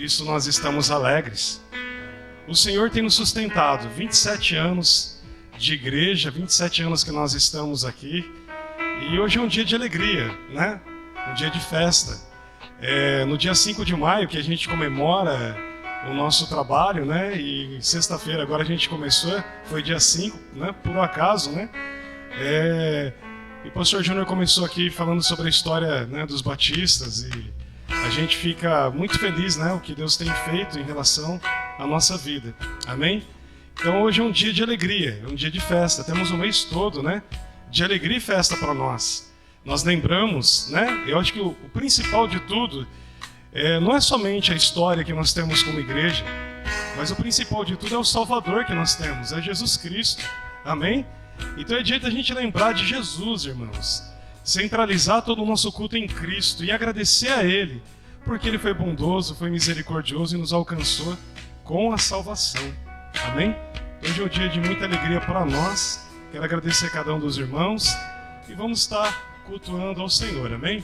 isso nós estamos alegres. O Senhor tem nos sustentado 27 anos de igreja, 27 anos que nós estamos aqui. E hoje é um dia de alegria, né? Um dia de festa. No dia 5 de maio que a gente comemora o nosso trabalho, né? E sexta-feira agora a gente começou, foi dia 5, né? Por um acaso, né? E o pastor Júnior começou aqui falando sobre a história, né, dos batistas e a gente fica muito feliz, né? O que Deus tem feito em relação à nossa vida. Amém? Então hoje é um dia de alegria, é um dia de festa. Temos um mês todo, né? De alegria e festa para nós. Nós lembramos, né? Eu acho que o principal de tudo não é somente a história que nós temos como igreja, mas o principal de tudo é o Salvador que nós temos, é Jesus Cristo. Amém? Então é dia da gente lembrar de Jesus, irmãos. Centralizar todo o nosso culto em Cristo e agradecer a Ele, porque Ele foi bondoso, foi misericordioso e nos alcançou com a salvação. Amém? Hoje é um dia de muita alegria para nós. Quero agradecer a cada um dos irmãos e vamos estar cultuando ao Senhor. Amém?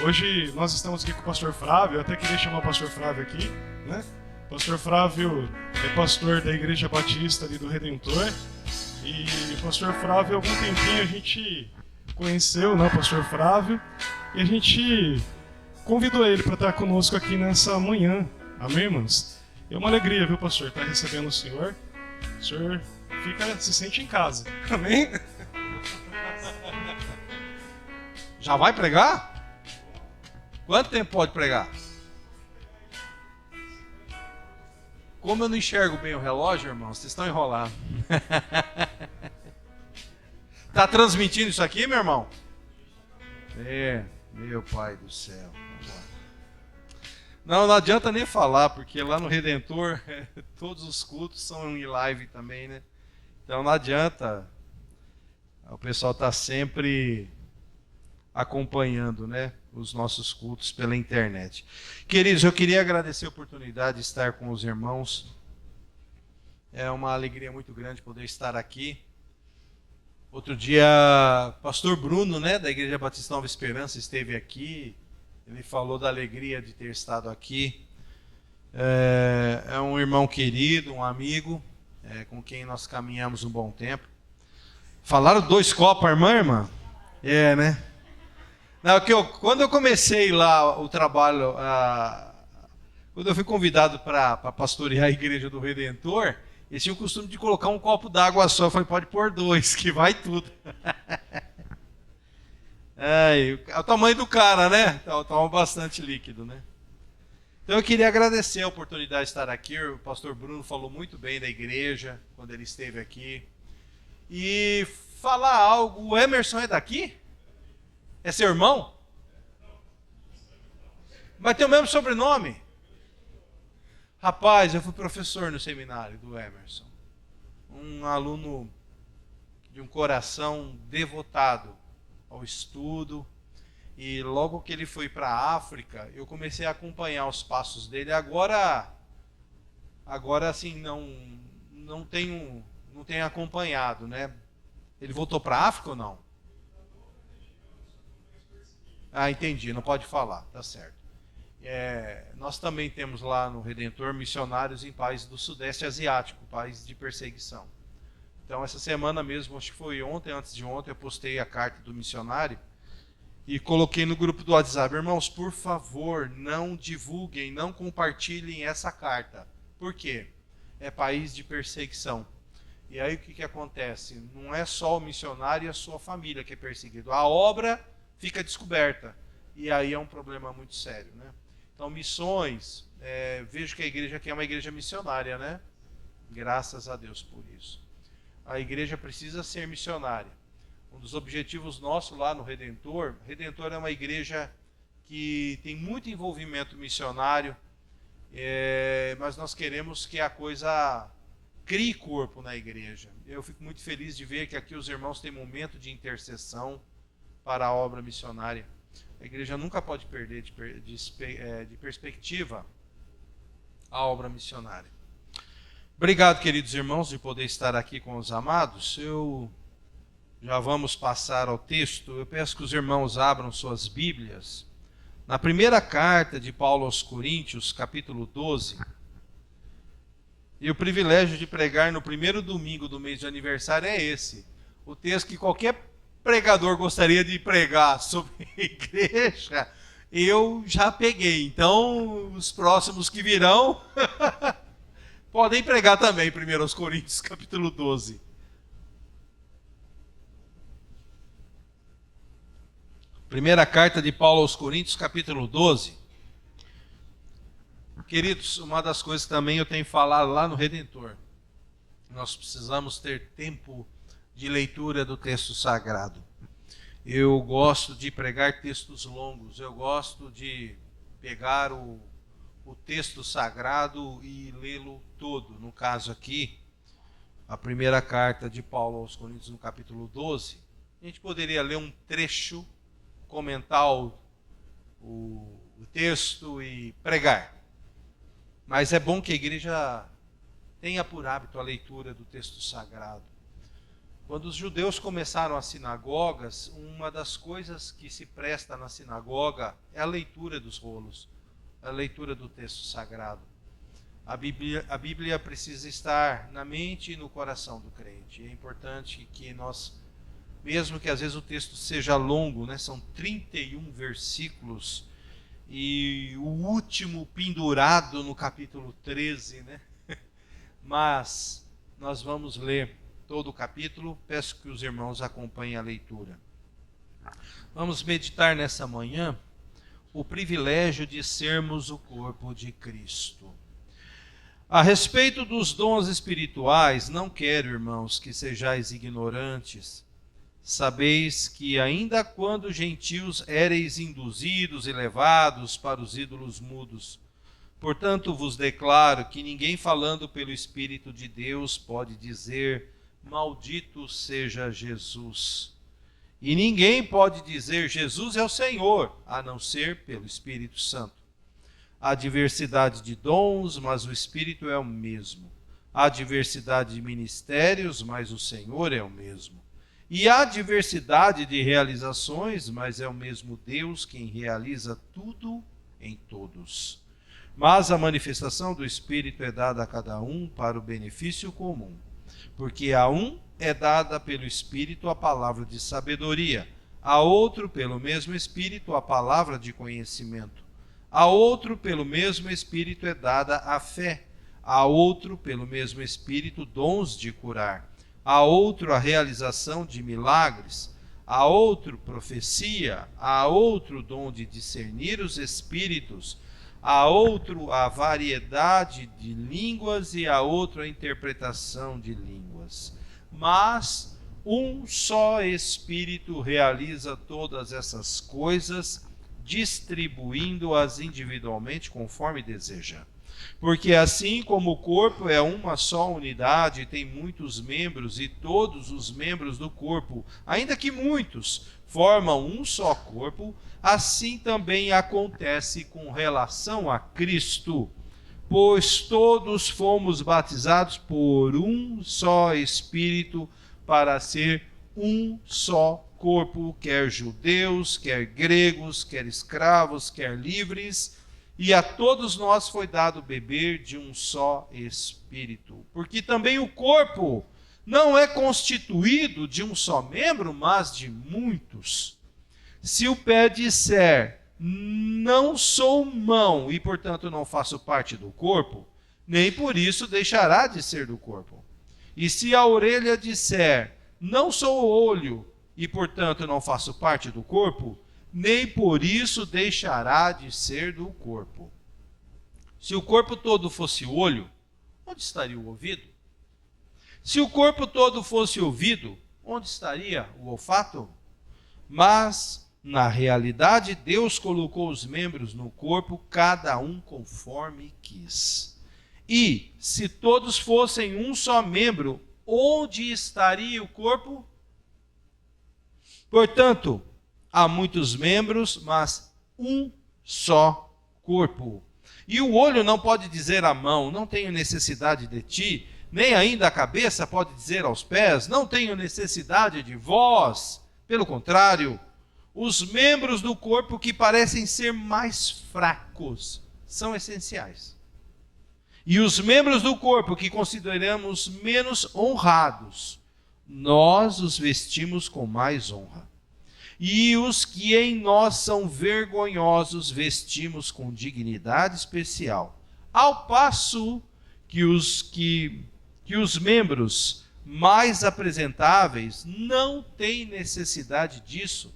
Hoje nós estamos aqui com o pastor Flávio, eu até queria chamar o pastor Flávio aqui, né? O pastor Flávio é pastor da Igreja Batista ali do Redentor. E o pastor Flávio, há algum tempinho a gente conheceu, né, o pastor Flávio, e a gente convidou ele para estar conosco aqui nessa manhã. Amém, irmãos? É uma alegria, viu, pastor, estar recebendo o senhor. O senhor se sente em casa. Amém? Já vai pregar? Quanto tempo pode pregar? Como eu não enxergo bem o relógio, irmãos, vocês estão enrolados. Tá transmitindo isso aqui, meu irmão? Meu pai do céu. Não adianta nem falar, porque lá no Redentor, todos os cultos são em live também, né? Então não adianta. O pessoal tá sempre acompanhando, né, os nossos cultos pela internet. Queridos, eu queria agradecer a oportunidade de estar com os irmãos. É uma alegria muito grande poder estar aqui. Outro dia, pastor Bruno, né, da Igreja Batista Nova Esperança, esteve aqui. Ele falou da alegria de ter estado aqui. É um irmão querido, um amigo, com quem nós caminhamos um bom tempo. Falaram 2 copos, irmã? Né? Não, quando eu comecei lá o trabalho, quando eu fui convidado para pastorear a Igreja do Redentor, eles tinham o costume de colocar um copo d'água só. Eu falei, pode pôr 2, que vai tudo. É o tamanho do cara, né? Toma bastante líquido, né? Então eu queria agradecer a oportunidade de estar aqui. O pastor Bruno falou muito bem da igreja quando ele esteve aqui. E falar algo, o Emerson é daqui? É seu irmão? Mas tem o mesmo sobrenome? Rapaz, eu fui professor no seminário do Emerson. Um aluno de um coração devotado ao estudo. E logo que ele foi para a África, eu comecei a acompanhar os passos dele. Agora assim, não tenho acompanhado, né? Ele voltou para a África ou não? Ah, entendi, não pode falar, tá certo. Nós também temos lá no Redentor missionários em países do Sudeste Asiático, países de perseguição. Então essa semana mesmo, acho que foi ontem, antes de ontem, eu postei a carta do missionário e coloquei no grupo do WhatsApp. Irmãos, por favor, não divulguem, não compartilhem essa carta. Por quê? É país de perseguição. E aí o que acontece? Não é só o missionário e a sua família que é perseguido. A obra fica descoberta. E aí é um problema muito sério, né? Então, missões, vejo que a igreja aqui é uma igreja missionária, né? Graças a Deus por isso. A igreja precisa ser missionária. Um dos objetivos nossos lá no Redentor é uma igreja que tem muito envolvimento missionário, mas nós queremos que a coisa crie corpo na igreja. Eu fico muito feliz de ver que aqui os irmãos têm momento de intercessão para a obra missionária. A igreja nunca pode perder de perspectiva a obra missionária. Obrigado, queridos irmãos, de poder estar aqui com os amados. Já vamos passar ao texto. Eu peço que os irmãos abram suas Bíblias Na primeira carta de Paulo aos Coríntios, capítulo 12, e o privilégio de pregar no primeiro domingo do mês de aniversário é esse. O texto que qualquer pregador gostaria de pregar sobre igreja, eu já peguei. Então, os próximos que virão podem pregar também, 1 Coríntios, capítulo 12. Primeira carta de Paulo aos Coríntios, capítulo 12. Queridos, uma das coisas que também eu tenho falado lá no Redentor, nós precisamos ter tempo de leitura do texto sagrado. Eu gosto de pregar textos longos, eu gosto de pegar o texto sagrado e lê-lo todo. No caso aqui, a primeira carta de Paulo aos Coríntios, no capítulo 12, a gente poderia ler um trecho, comentar o texto e pregar. Mas é bom que a igreja tenha por hábito a leitura do texto sagrado. Quando os judeus começaram as sinagogas, uma das coisas que se presta na sinagoga é a leitura dos rolos, a leitura do texto sagrado. A Bíblia precisa estar na mente e no coração do crente. É importante que nós, mesmo que às vezes o texto seja longo, né, são 31 versículos, e o último pendurado no capítulo 13, né? Mas nós vamos ler todo o capítulo. Peço que os irmãos acompanhem a leitura. Vamos meditar nessa manhã o privilégio de sermos o corpo de Cristo. A respeito dos dons espirituais, não quero, irmãos, que sejais ignorantes. Sabeis que ainda quando gentios éreis induzidos e levados para os ídolos mudos. Portanto vos declaro que ninguém falando pelo Espírito de Deus pode dizer: maldito seja Jesus. E ninguém pode dizer: Jesus é o Senhor, a não ser pelo Espírito Santo. Há diversidade de dons, mas o Espírito é o mesmo. Há diversidade de ministérios, mas o Senhor é o mesmo. E há diversidade de realizações, mas é o mesmo Deus quem realiza tudo em todos. Mas a manifestação do Espírito é dada a cada um para o benefício comum. Porque a um é dada pelo Espírito a palavra de sabedoria, a outro pelo mesmo Espírito a palavra de conhecimento, a outro pelo mesmo Espírito é dada a fé, a outro pelo mesmo Espírito dons de curar, a outro a realização de milagres, a outro profecia, a outro dom de discernir os espíritos, a outro a variedade de línguas e a outro a interpretação de línguas. Mas um só Espírito realiza todas essas coisas, distribuindo-as individualmente conforme deseja. Porque assim como o corpo é uma só unidade e tem muitos membros, e todos os membros do corpo, ainda que muitos, formam um só corpo, assim também acontece com relação a Cristo. Pois todos fomos batizados por um só Espírito para ser um só corpo, quer judeus, quer gregos, quer escravos, quer livres, e a todos nós foi dado beber de um só Espírito. Porque também o corpo não é constituído de um só membro, mas de muitos. Se o pé disser, não sou mão e portanto não faço parte do corpo, nem por isso deixará de ser do corpo. E se a orelha disser, não sou olho e portanto não faço parte do corpo, nem por isso deixará de ser do corpo. Se o corpo todo fosse olho, onde estaria o ouvido? Se o corpo todo fosse ouvido, onde estaria o olfato? Mas, na realidade, Deus colocou os membros no corpo, cada um conforme quis. E, se todos fossem um só membro, onde estaria o corpo? Portanto, há muitos membros, mas um só corpo. E o olho não pode dizer à mão, não tenho necessidade de ti, nem ainda a cabeça pode dizer aos pés, não tenho necessidade de vós. Pelo contrário, os membros do corpo que parecem ser mais fracos são essenciais. E os membros do corpo que consideramos menos honrados, nós os vestimos com mais honra. E os que em nós são vergonhosos, vestimos com dignidade especial. Ao passo que os membros mais apresentáveis não têm necessidade disso,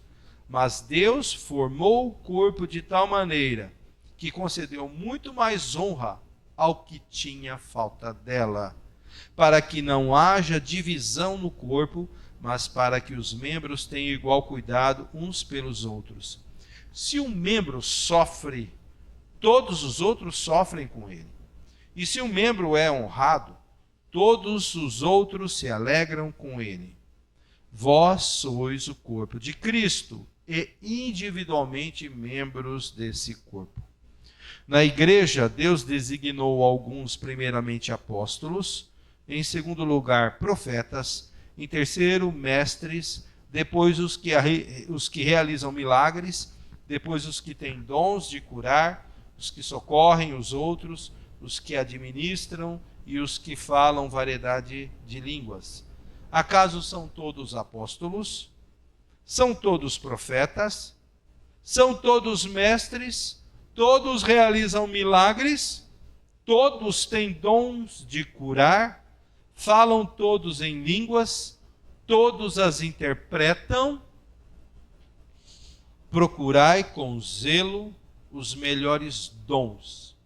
mas Deus formou o corpo de tal maneira que concedeu muito mais honra ao que tinha falta dela, para que não haja divisão no corpo, mas para que os membros tenham igual cuidado uns pelos outros. Se um membro sofre, todos os outros sofrem com ele. E se um membro é honrado, todos os outros se alegram com ele. Vós sois o corpo de Cristo e individualmente membros desse corpo. Na igreja, Deus designou alguns primeiramente apóstolos, em segundo lugar profetas, em terceiro mestres, depois os que realizam milagres, depois os que têm dons de curar, os que socorrem os outros, os que administram e os que falam variedade de línguas. Acaso são todos apóstolos? São todos profetas? São todos mestres? Todos realizam milagres? Todos têm dons de curar? Falam todos em línguas? Todos as interpretam? Procurai com zelo os melhores dons.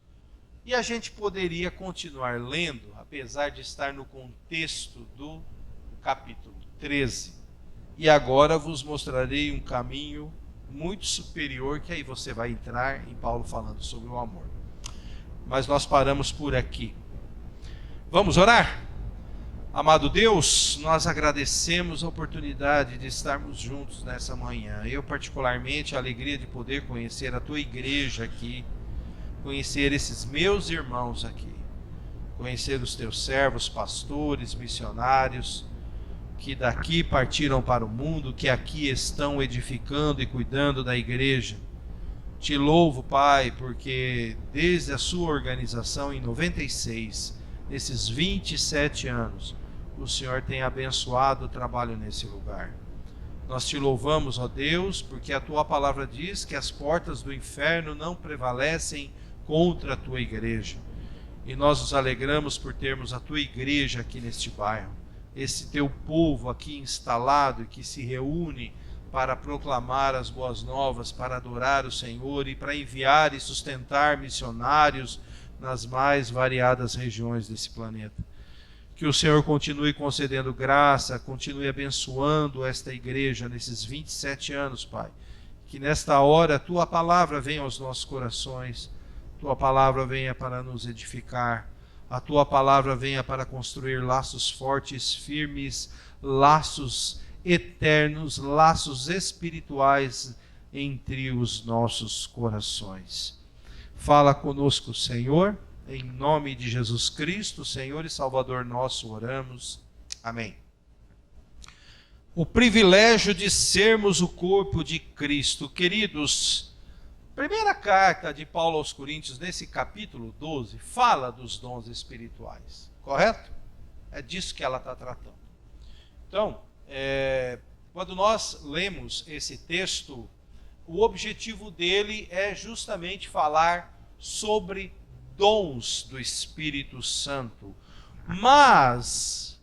E a gente poderia continuar lendo, apesar de estar no contexto do capítulo 13. E agora vos mostrarei um caminho muito superior, que aí você vai entrar em Paulo falando sobre o amor. Mas nós paramos por aqui. Vamos orar? Amado Deus, nós agradecemos a oportunidade de estarmos juntos nessa manhã. Eu particularmente a alegria de poder conhecer a tua igreja aqui, conhecer esses meus irmãos aqui, conhecer os teus servos, pastores, missionários, que daqui partiram para o mundo, que aqui estão edificando e cuidando da igreja. Te louvo, Pai, porque desde a sua organização em 96, nesses 27 anos, o Senhor tem abençoado o trabalho nesse lugar. Nós te louvamos, ó Deus, porque a tua palavra diz que as portas do inferno não prevalecem contra a tua igreja. E nós nos alegramos por termos a tua igreja aqui neste bairro, esse teu povo aqui instalado, que se reúne para proclamar as boas novas, para adorar o Senhor e para enviar e sustentar missionários nas mais variadas regiões desse planeta. Que o Senhor continue concedendo graça, continue abençoando esta igreja nesses 27 anos, Pai. Que nesta hora a tua palavra venha aos nossos corações, tua palavra venha para nos edificar, a tua palavra venha para construir laços fortes, firmes, laços eternos, laços espirituais entre os nossos corações. Fala conosco, Senhor, em nome de Jesus Cristo, Senhor e Salvador nosso, oramos. Amém. O privilégio de sermos o corpo de Cristo. Queridos, primeira carta de Paulo aos Coríntios, nesse capítulo 12, fala dos dons espirituais, correto? É disso que ela está tratando. Então, quando nós lemos esse texto, o objetivo dele é justamente falar sobre dons do Espírito Santo. Mas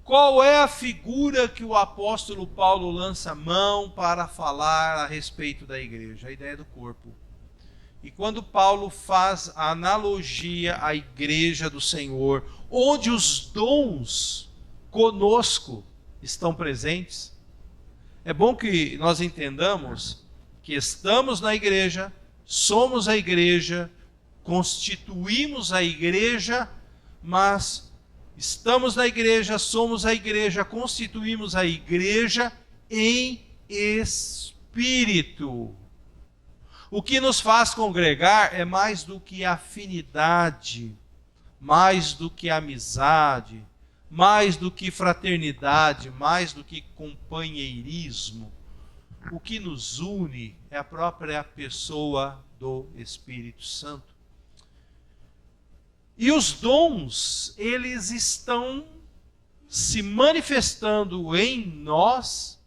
qual é a figura que o apóstolo Paulo lança mão para falar a respeito da igreja? A ideia do corpo. E quando Paulo faz a analogia à igreja do Senhor, onde os dons conosco estão presentes, é bom que nós entendamos que estamos na igreja, somos a igreja, constituímos a igreja, mas estamos na igreja, somos a igreja, constituímos a igreja em espírito. O que nos faz congregar é mais do que afinidade, mais do que amizade, mais do que fraternidade, mais do que companheirismo. o que nos une é a própria pessoa do Espírito Santo. E os dons, eles estão se manifestando em nós,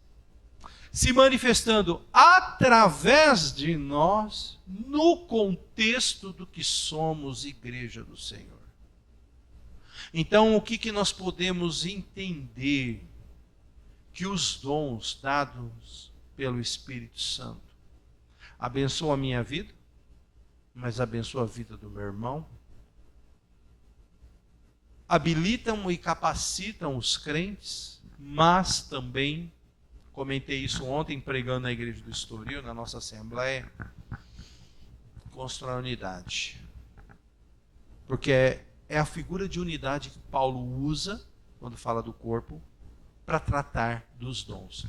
se manifestando através de nós, no contexto do que somos igreja do Senhor. Então, o que nós podemos entender? Que os dons dados pelo Espírito Santo abençoam a minha vida, mas abençoam a vida do meu irmão, habilitam e capacitam os crentes, mas também, comentei isso ontem pregando na igreja do Estoril, na nossa assembleia, constrói unidade. Porque é a figura de unidade que Paulo usa, quando fala do corpo, para tratar dos dons.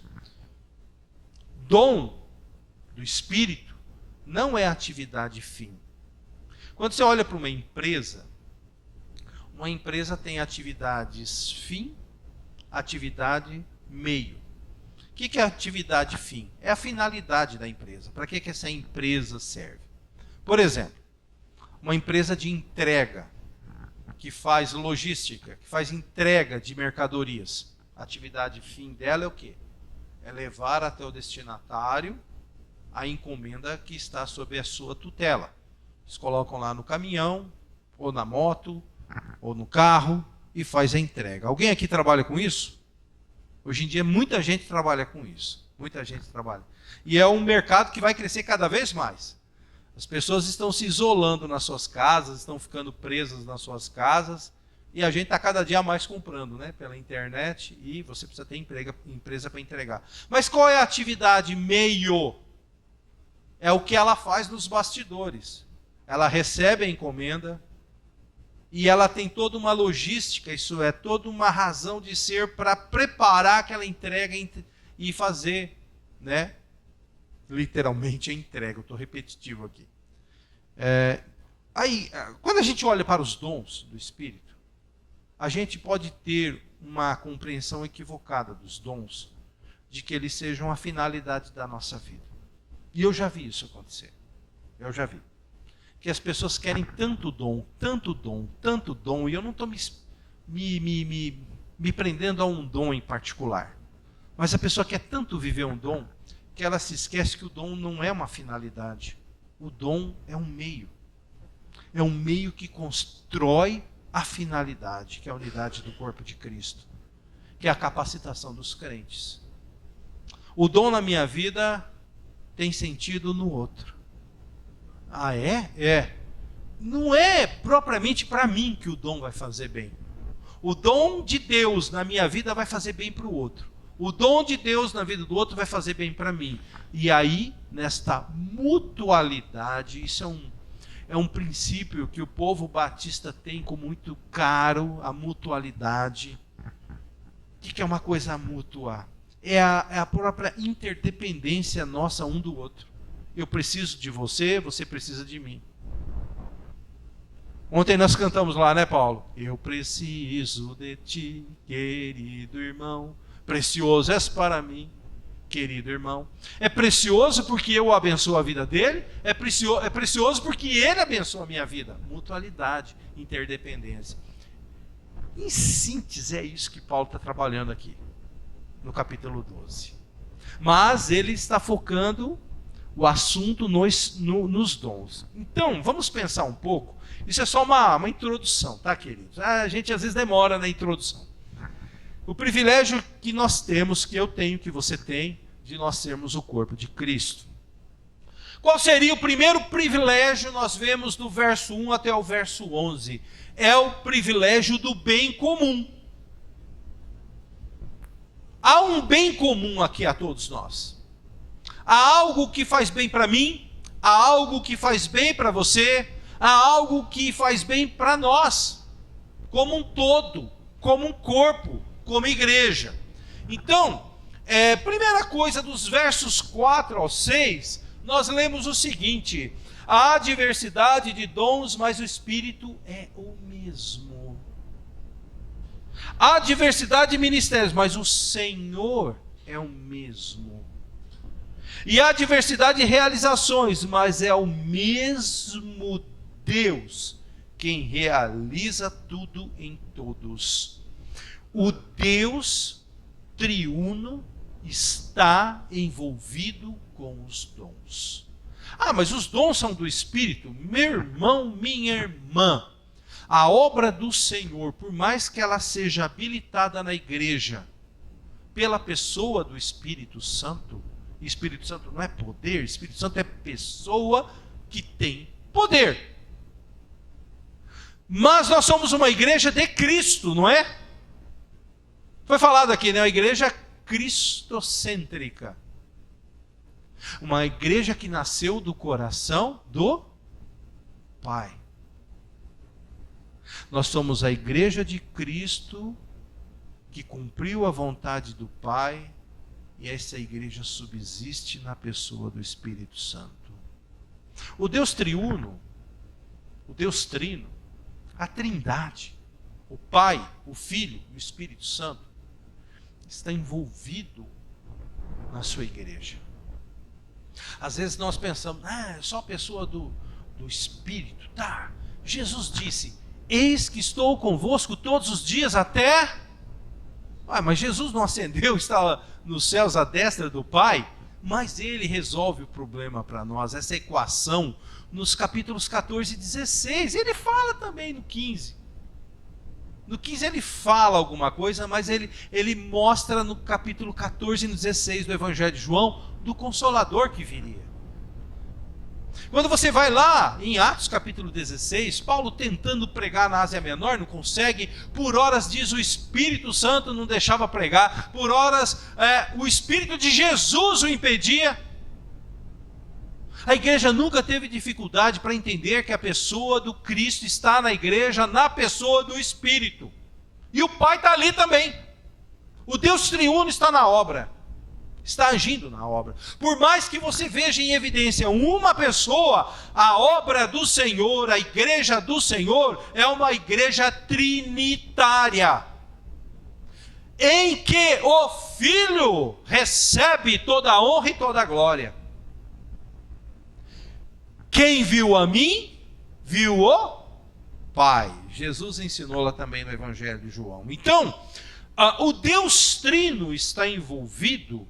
Dom do Espírito não é atividade fim. Quando você olha para uma empresa tem atividades fim, atividade meio. O que é atividade fim? É a finalidade da empresa. Para que essa empresa serve? Por exemplo, uma empresa de entrega, que faz logística, que faz entrega de mercadorias. A atividade fim dela é o quê? É levar até o destinatário a encomenda que está sob a sua tutela. Eles colocam lá no caminhão, ou na moto, ou no carro, e faz a entrega. Alguém aqui trabalha com isso? Hoje em dia muita gente trabalha com isso. Muita gente trabalha. E é um mercado que vai crescer cada vez mais. As pessoas estão se isolando nas suas casas, estão ficando presas nas suas casas, e a gente está cada dia mais comprando, né, pela internet, e você precisa ter empresa para entregar. Mas qual é a atividade meio? É o que ela faz nos bastidores. Ela recebe a encomenda, e ela tem toda uma logística, isso é, toda uma razão de ser para preparar aquela entrega e fazer, né, literalmente a entrega. Eu estou repetitivo aqui. Quando a gente olha para os dons do Espírito, a gente pode ter uma compreensão equivocada dos dons, de que eles sejam a finalidade da nossa vida. E eu já vi isso acontecer. Eu já vi. Que as pessoas querem tanto dom, e eu não estou me prendendo a um dom em particular. Mas a pessoa quer tanto viver um dom, que ela se esquece que o dom não é uma finalidade. O dom é um meio. É um meio que constrói a finalidade, que é a unidade do corpo de Cristo, que é a capacitação dos crentes. O dom na minha vida tem sentido no outro. Ah, é? É. Não é propriamente para mim que o dom vai fazer bem. O dom de Deus na minha vida vai fazer bem para o outro. O dom de Deus na vida do outro vai fazer bem para mim. E aí, nesta mutualidade, isso é um princípio que o povo batista tem como muito caro, a mutualidade. O que é uma coisa mútua? É a própria interdependência nossa um do outro. Eu preciso de você, você precisa de mim. Ontem nós cantamos lá, né, Paulo? Eu preciso de ti, querido irmão. Precioso és para mim, querido irmão. É precioso porque eu abençoo a vida dele. É precioso porque ele abençoa a minha vida. Mutualidade, interdependência. Em síntese, é isso que Paulo está trabalhando aqui, no capítulo 12. Mas ele está focando o assunto nos dons. Então, vamos pensar um pouco. Isso é só uma introdução, tá, queridos? A gente às vezes demora na introdução. O privilégio que nós temos, que eu tenho, que você tem, de nós sermos o corpo de Cristo. Qual seria o primeiro privilégio? Nós vemos do verso 1 até o verso 11. É o privilégio do bem comum. Há um bem comum aqui a todos nós. Há algo que faz bem para mim, há algo que faz bem para você, há algo que faz bem para nós, como um todo, como um corpo, como igreja. Então, primeira coisa, dos versos 4 ao 6, nós lemos o seguinte: há diversidade de dons, mas o Espírito é o mesmo. Há diversidade de ministérios, mas o Senhor é o mesmo. E há diversidade de realizações, mas é o mesmo Deus quem realiza tudo em todos. O Deus triuno está envolvido com os dons. Ah, mas os dons são do Espírito? Meu irmão, minha irmã, a obra do Senhor, por mais que ela seja habilitada na igreja pela pessoa do Espírito Santo, Espírito Santo não é poder, Espírito Santo é pessoa que tem poder. Mas nós somos uma igreja de Cristo, não é? Foi falado aqui, né? Uma igreja cristocêntrica. Uma igreja que nasceu do coração do Pai. Nós somos a igreja de Cristo que cumpriu a vontade do Pai, e essa igreja subsiste na pessoa do Espírito Santo. O Deus triuno, o Deus trino, a Trindade, o Pai, o Filho e o Espírito Santo, está envolvido na sua igreja. Às vezes nós pensamos, é só a pessoa do Espírito. Tá, Jesus disse, eis que estou convosco todos os dias até... mas Jesus não ascendeu, está nos céus à destra do Pai? Mas ele resolve o problema para nós, essa equação, nos capítulos 14 e 16. Ele fala também no 15. No 15 ele fala alguma coisa, mas ele mostra no capítulo 14 e 16 do Evangelho de João, do Consolador que viria. Quando você vai lá em Atos capítulo 16, Paulo tentando pregar na Ásia Menor, não consegue. Por horas, diz, o Espírito Santo não deixava pregar. Por horas, o Espírito de Jesus o impedia. A igreja nunca teve dificuldade para entender que a pessoa do Cristo está na igreja, na pessoa do Espírito. E o Pai está ali também. O Deus triuno está na obra. Está agindo na obra. Por mais que você veja em evidência uma pessoa, a obra do Senhor, a igreja do Senhor, é uma igreja trinitária, em que o Filho recebe toda a honra e toda a glória. Quem viu a mim, viu o Pai. Jesus ensinou lá também no Evangelho de João. Então, o Deus trino está envolvido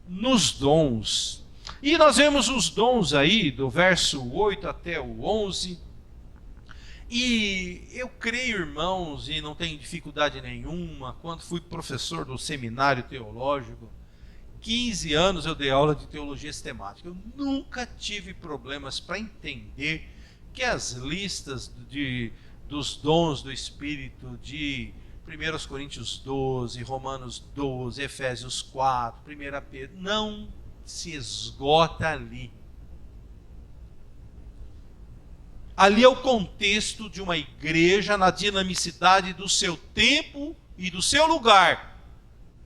nos dons. E nós vemos os dons aí, do verso 8 até o 11. E eu creio, irmãos, e não tenho dificuldade nenhuma, quando fui professor do seminário teológico, 15 anos eu dei aula de teologia sistemática. Eu nunca tive problemas para entender que as listas dos dons do Espírito de 1 Coríntios 12, Romanos 12, Efésios 4, 1 Pedro, não se esgota ali. Ali é o contexto de uma igreja na dinamicidade do seu tempo e do seu lugar.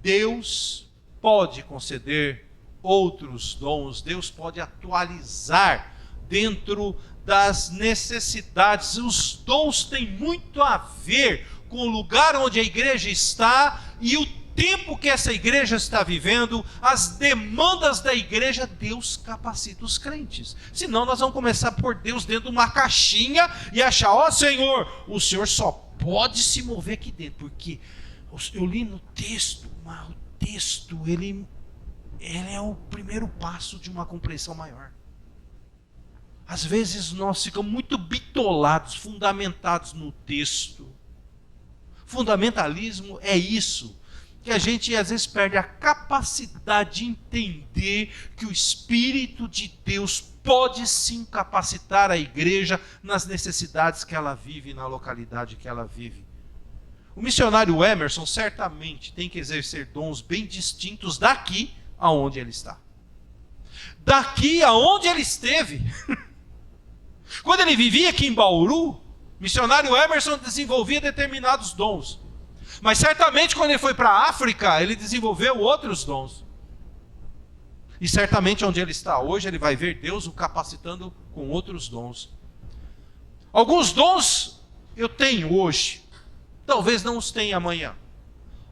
Deus pode conceder outros dons, Deus pode atualizar dentro das necessidades. Os dons têm muito a ver com o lugar onde a igreja está e o tempo que essa igreja está vivendo, as demandas da igreja. Deus capacita os crentes. Senão nós vamos começar a pôr Deus dentro de uma caixinha e achar, ó Senhor, o Senhor só pode se mover aqui dentro, porque eu li no texto, mas o texto, ele é o primeiro passo de uma compreensão maior. Às vezes nós ficamos muito bitolados, fundamentados no texto. Fundamentalismo é isso, que a gente às vezes perde a capacidade de entender que o Espírito de Deus pode sim capacitar a igreja nas necessidades que ela vive, na localidade que ela vive. O missionário Emerson certamente tem que exercer dons bem distintos daqui aonde ele está. Daqui aonde ele esteve. Quando ele vivia aqui em Bauru, missionário Emerson desenvolvia determinados dons. Mas certamente quando ele foi para a África, ele desenvolveu outros dons. E certamente onde ele está hoje, ele vai ver Deus o capacitando com outros dons. Alguns dons eu tenho hoje, talvez não os tenha amanhã.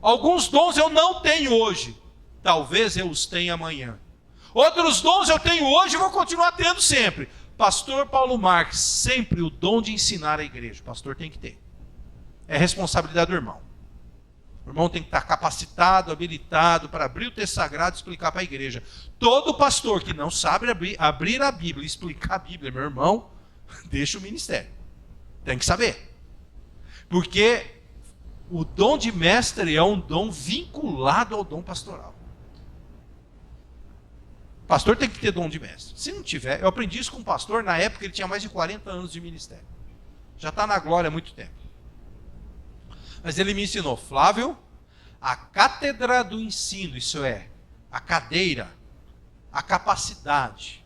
Alguns dons eu não tenho hoje, talvez eu os tenha amanhã. Outros dons eu tenho hoje e vou continuar tendo sempre. Pastor Paulo Marques, sempre o dom de ensinar a igreja. O pastor tem que ter. É responsabilidade do irmão. O irmão tem que estar capacitado, habilitado para abrir o texto sagrado e explicar para a igreja. Todo pastor que não sabe abrir a Bíblia e explicar a Bíblia, meu irmão, deixa o ministério. Tem que saber. Porque o dom de mestre é um dom vinculado ao dom pastoral. O pastor tem que ter dom de mestre. Se não tiver, eu aprendi isso com um pastor, na época ele tinha mais de 40 anos de ministério. Já está na glória há muito tempo. Mas ele me ensinou, Flávio, a cátedra do ensino, isso é, a cadeira, a capacidade,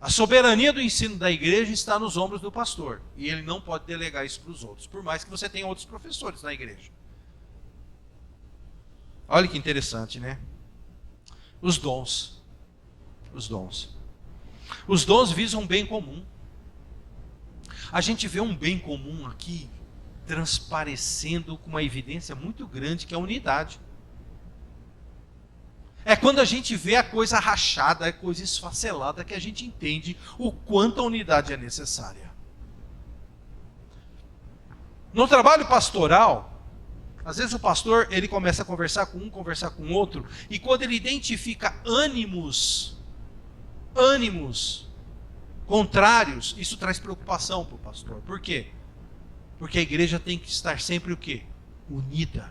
a soberania do ensino da igreja está nos ombros do pastor. E ele não pode delegar isso para os outros, por mais que você tenha outros professores na igreja. Olha que interessante, né? Os dons. Os dons. Os dons visam um bem comum. A gente vê um bem comum aqui transparecendo com uma evidência muito grande, que é a unidade. É quando a gente vê a coisa rachada, a coisa esfacelada, que a gente entende o quanto a unidade é necessária. No trabalho pastoral, às vezes o pastor ele começa a conversar com um, conversar com outro, e quando ele identifica ânimos contrários, isso traz preocupação para o pastor. Por quê? Porque a igreja tem que estar sempre o quê? Unida.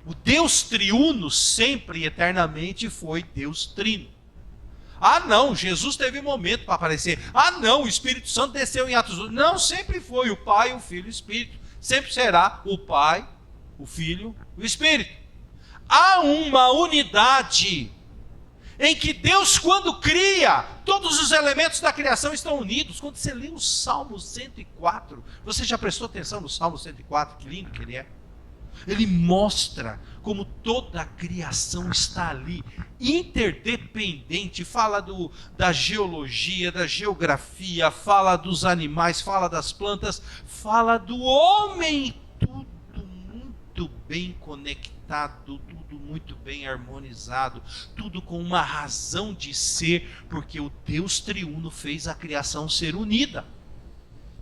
O Deus triuno sempre e eternamente foi Deus trino. Ah não, Jesus teve um momento para aparecer. Ah não, o Espírito Santo desceu em Atos 2. Não, sempre foi o Pai, o Filho e o Espírito. Sempre será o Pai, o Filho e o Espírito. Há uma unidade em que Deus, quando cria, todos os elementos da criação estão unidos. Quando você lê o Salmo 104, você já prestou atenção no Salmo 104? Que lindo que ele é. Ele mostra como toda a criação está ali, interdependente. Fala da geologia, da geografia, fala dos animais, fala das plantas, fala do homem. Tudo muito bem conectado, tudo muito bem harmonizado, tudo com uma razão de ser, porque o Deus triuno fez a criação ser unida.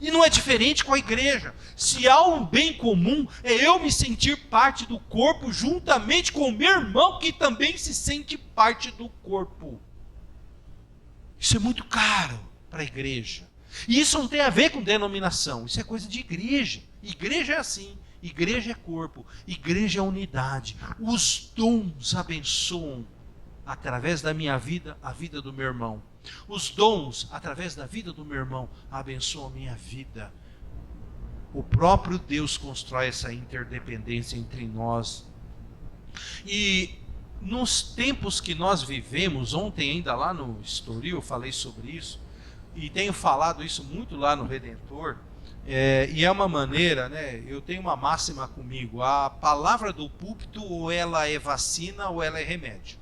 E não é diferente com a igreja. Se há um bem comum, é eu me sentir parte do corpo juntamente com o meu irmão que também se sente parte do corpo. Isso é muito caro para a igreja. E isso não tem a ver com denominação, isso é coisa de igreja. Igreja é assim, igreja é corpo, igreja é unidade. Os dons abençoam através da minha vida, a vida do meu irmão. Os dons, através da vida do meu irmão, abençoam a minha vida. O próprio Deus constrói essa interdependência entre nós. E nos tempos que nós vivemos, ontem ainda lá no Estoril eu falei sobre isso, e tenho falado isso muito lá no Redentor, e é uma maneira, né? Eu tenho uma máxima comigo, a palavra do púlpito ou ela é vacina ou ela é remédio.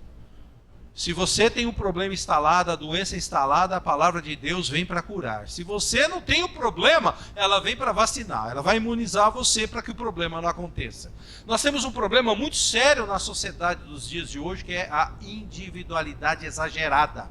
Se você tem um problema instalado, a doença instalada, a palavra de Deus vem para curar. Se você não tem o problema, ela vem para vacinar. Ela vai imunizar você para que o problema não aconteça. Nós temos um problema muito sério na sociedade dos dias de hoje, que é a individualidade exagerada.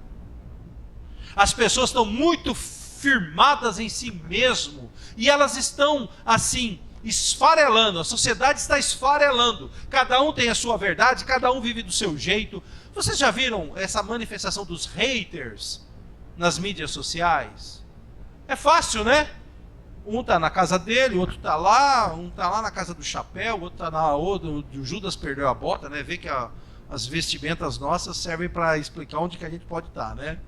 As pessoas estão muito firmadas em si mesmo e elas estão assim esfarelando. A sociedade está esfarelando. Cada um tem a sua verdade, cada um vive do seu jeito. Vocês já viram essa manifestação dos haters nas mídias sociais? É fácil, né? Um está na casa dele, o outro está lá, um está lá na casa do chapéu, o outro está na outra, o Judas perdeu a bota, né? Vê que as vestimentas nossas servem para explicar onde que a gente pode estar, né?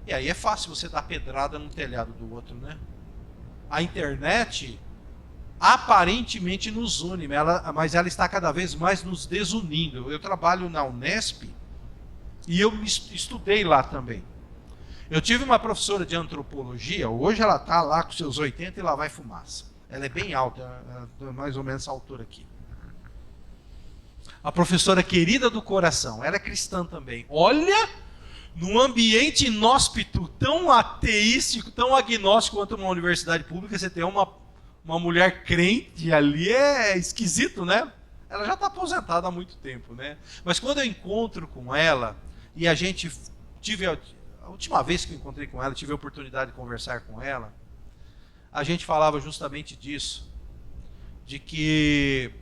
E aí é fácil você dar pedrada no telhado do outro, né? A internet aparentemente nos une, mas ela está cada vez mais nos desunindo. Eu trabalho na Unesp e eu estudei lá também. Eu tive uma professora de antropologia, hoje ela está lá com seus 80 e lá vai fumaça. Ela é bem alta, mais ou menos essa altura aqui. A professora querida do coração, ela é cristã também. Olha, num ambiente inóspito, tão ateístico, tão agnóstico quanto uma universidade pública, você tem uma mulher crente ali, é esquisito, né? Ela já está aposentada há muito tempo, né? Mas quando eu encontro com ela, E a gente a última vez que eu encontrei com ela, tive a oportunidade de conversar com ela, a gente falava justamente disso, de que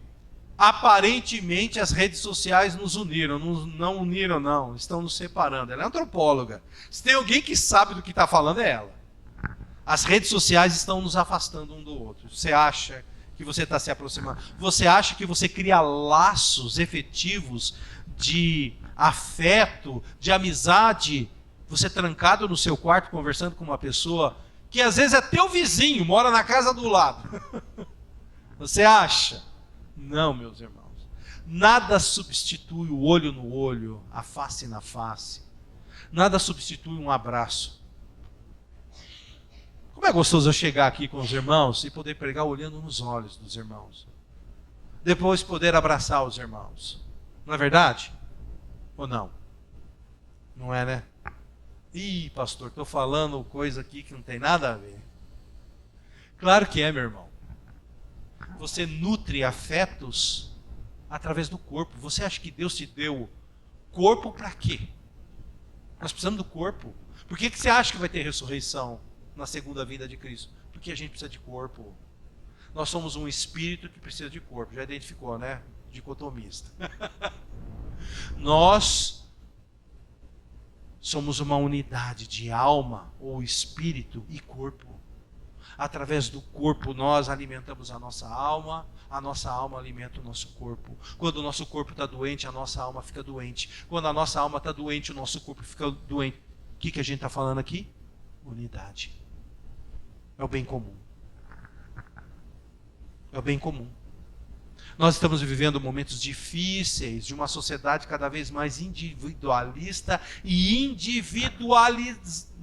aparentemente as redes sociais nos uniram, não uniram não, estão nos separando. Ela é antropóloga. Se tem alguém que sabe do que está falando, é ela. As redes sociais estão nos afastando um do outro. Você acha que você está se aproximando? Você acha que você cria laços efetivos de afeto, de amizade, você trancado no seu quarto conversando com uma pessoa que às vezes é teu vizinho, mora na casa do lado? Você acha? Não, meus irmãos. Nada substitui o olho no olho, a face na face. Nada substitui um abraço. Como é gostoso eu chegar aqui com os irmãos e poder pregar olhando nos olhos dos irmãos. Depois poder abraçar os irmãos. Não é verdade? Ou não? Não é, né? Ih, pastor, estou falando coisa aqui que não tem nada a ver. Claro que é, meu irmão. Você nutre afetos através do corpo. Você acha que Deus te deu corpo para quê? Nós precisamos do corpo. Por que você acha que vai ter ressurreição na segunda vinda de Cristo? Porque a gente precisa de corpo. Nós somos um espírito que precisa de corpo. Já identificou, né? Dicotomista. Nós somos uma unidade de alma, ou espírito e corpo. Através do corpo nós alimentamos a nossa alma alimenta o nosso corpo. Quando o nosso corpo está doente, a nossa alma fica doente. Quando a nossa alma está doente, o nosso corpo fica doente. O que a gente está falando aqui? Unidade. É o bem comum. É o bem comum. Nós estamos vivendo momentos difíceis de uma sociedade cada vez mais individualista e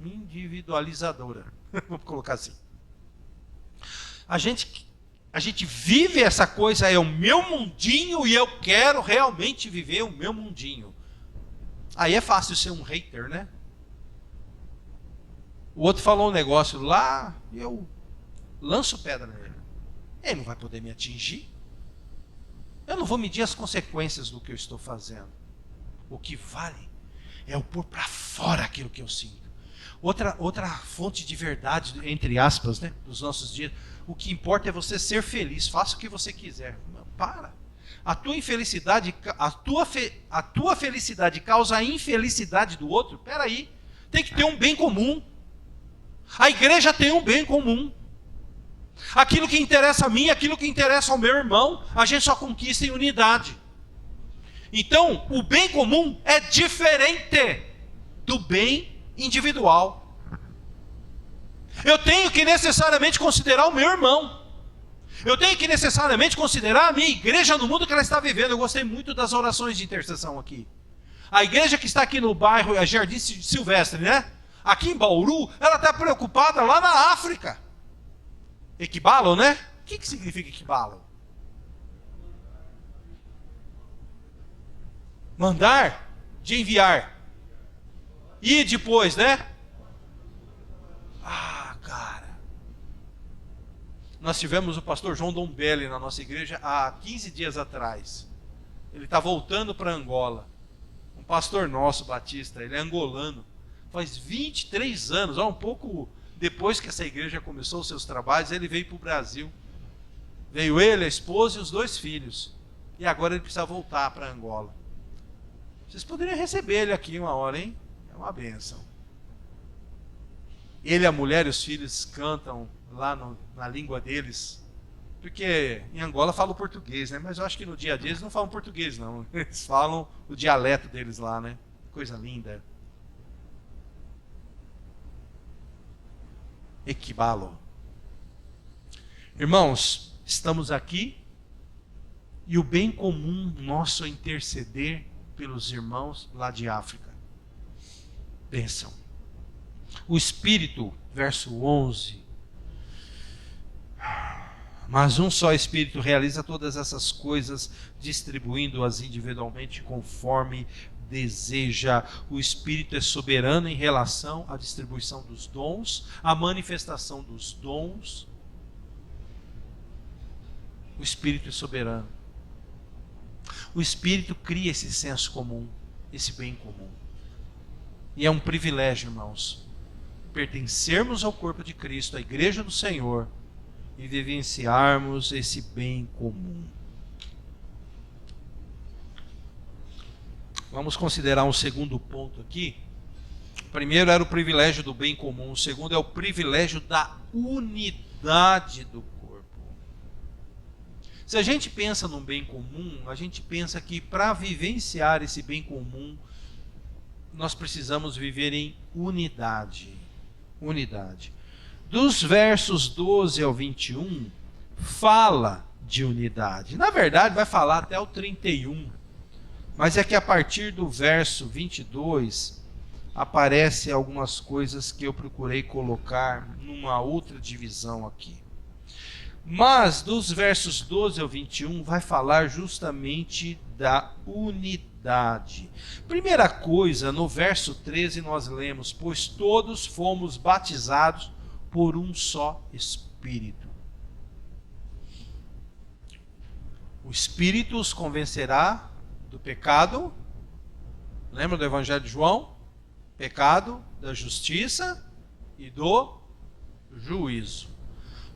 individualizadora. Vamos colocar assim. A gente vive essa coisa, é o meu mundinho e eu quero realmente viver o meu mundinho. Aí é fácil ser um hater, né? O outro falou um negócio lá, eu lanço pedra nele. Ele não vai poder me atingir. Eu não vou medir as consequências do que eu estou fazendo. O que vale é eu pôr para fora aquilo que eu sinto. Outra fonte de verdade, entre aspas, né, dos nossos dias. O que importa é você ser feliz. Faça o que você quiser. Não, para. A tua infelicidade, a tua felicidade causa a infelicidade do outro? Espera aí. Tem que ter um bem comum. A igreja tem um bem comum. Aquilo que interessa a mim, aquilo que interessa ao meu irmão, a gente só conquista em unidade. Então, o bem comum é diferente do bem individual. Eu tenho que necessariamente considerar o meu irmão. Eu tenho que necessariamente considerar a minha igreja no mundo que ela está vivendo. Eu gostei muito das orações de intercessão aqui. A igreja que está aqui no bairro, a Jardim Silvestre, né? Aqui em Bauru, ela está preocupada lá na África. Equibalo, né? O que significa equibalo? Mandar, de enviar. E depois, né? Ah, cara. Nós tivemos o pastor João Dombelli na nossa igreja há 15 dias atrás. Ele está voltando para Angola. Um pastor nosso, batista, ele é angolano. Faz 23 anos, um pouco depois que essa igreja começou os seus trabalhos, ele veio para o Brasil. Veio ele, a esposa e os 2 filhos. E agora ele precisa voltar para Angola. Vocês poderiam receber ele aqui uma hora, hein? É uma bênção. Ele, a mulher e os filhos cantam lá na língua deles. Porque em Angola falam português, né? Mas eu acho que no dia a dia eles não falam português, não. Eles falam o dialeto deles lá, né? Coisa linda. Equibalo. Irmãos, estamos aqui e o bem comum nosso é interceder pelos irmãos lá de África. Bênção. O Espírito, verso 11. Mas um só Espírito realiza todas essas coisas, distribuindo-as individualmente conforme deseja. O Espírito é soberano em relação à distribuição dos dons, à manifestação dos dons. O Espírito é soberano. O Espírito cria esse senso comum, esse bem comum. E é um privilégio, irmãos, pertencermos ao corpo de Cristo, à igreja do Senhor, e vivenciarmos esse bem comum. Vamos considerar um segundo ponto aqui. O primeiro era o privilégio do bem comum, o segundo é o privilégio da unidade do corpo. Se a gente pensa num bem comum, a gente pensa que para vivenciar esse bem comum, nós precisamos viver em unidade. Unidade. Dos versos 12 ao 21, fala de unidade. Na verdade, vai falar até o 31. Mas é que a partir do verso 22, aparece algumas coisas que eu procurei colocar numa outra divisão aqui. Mas dos versos 12 ao 21, vai falar justamente da unidade. Primeira coisa, no verso 13 nós lemos: pois todos fomos batizados por um só Espírito. O Espírito os convencerá do pecado. Lembra do Evangelho de João? Pecado, da justiça e do juízo.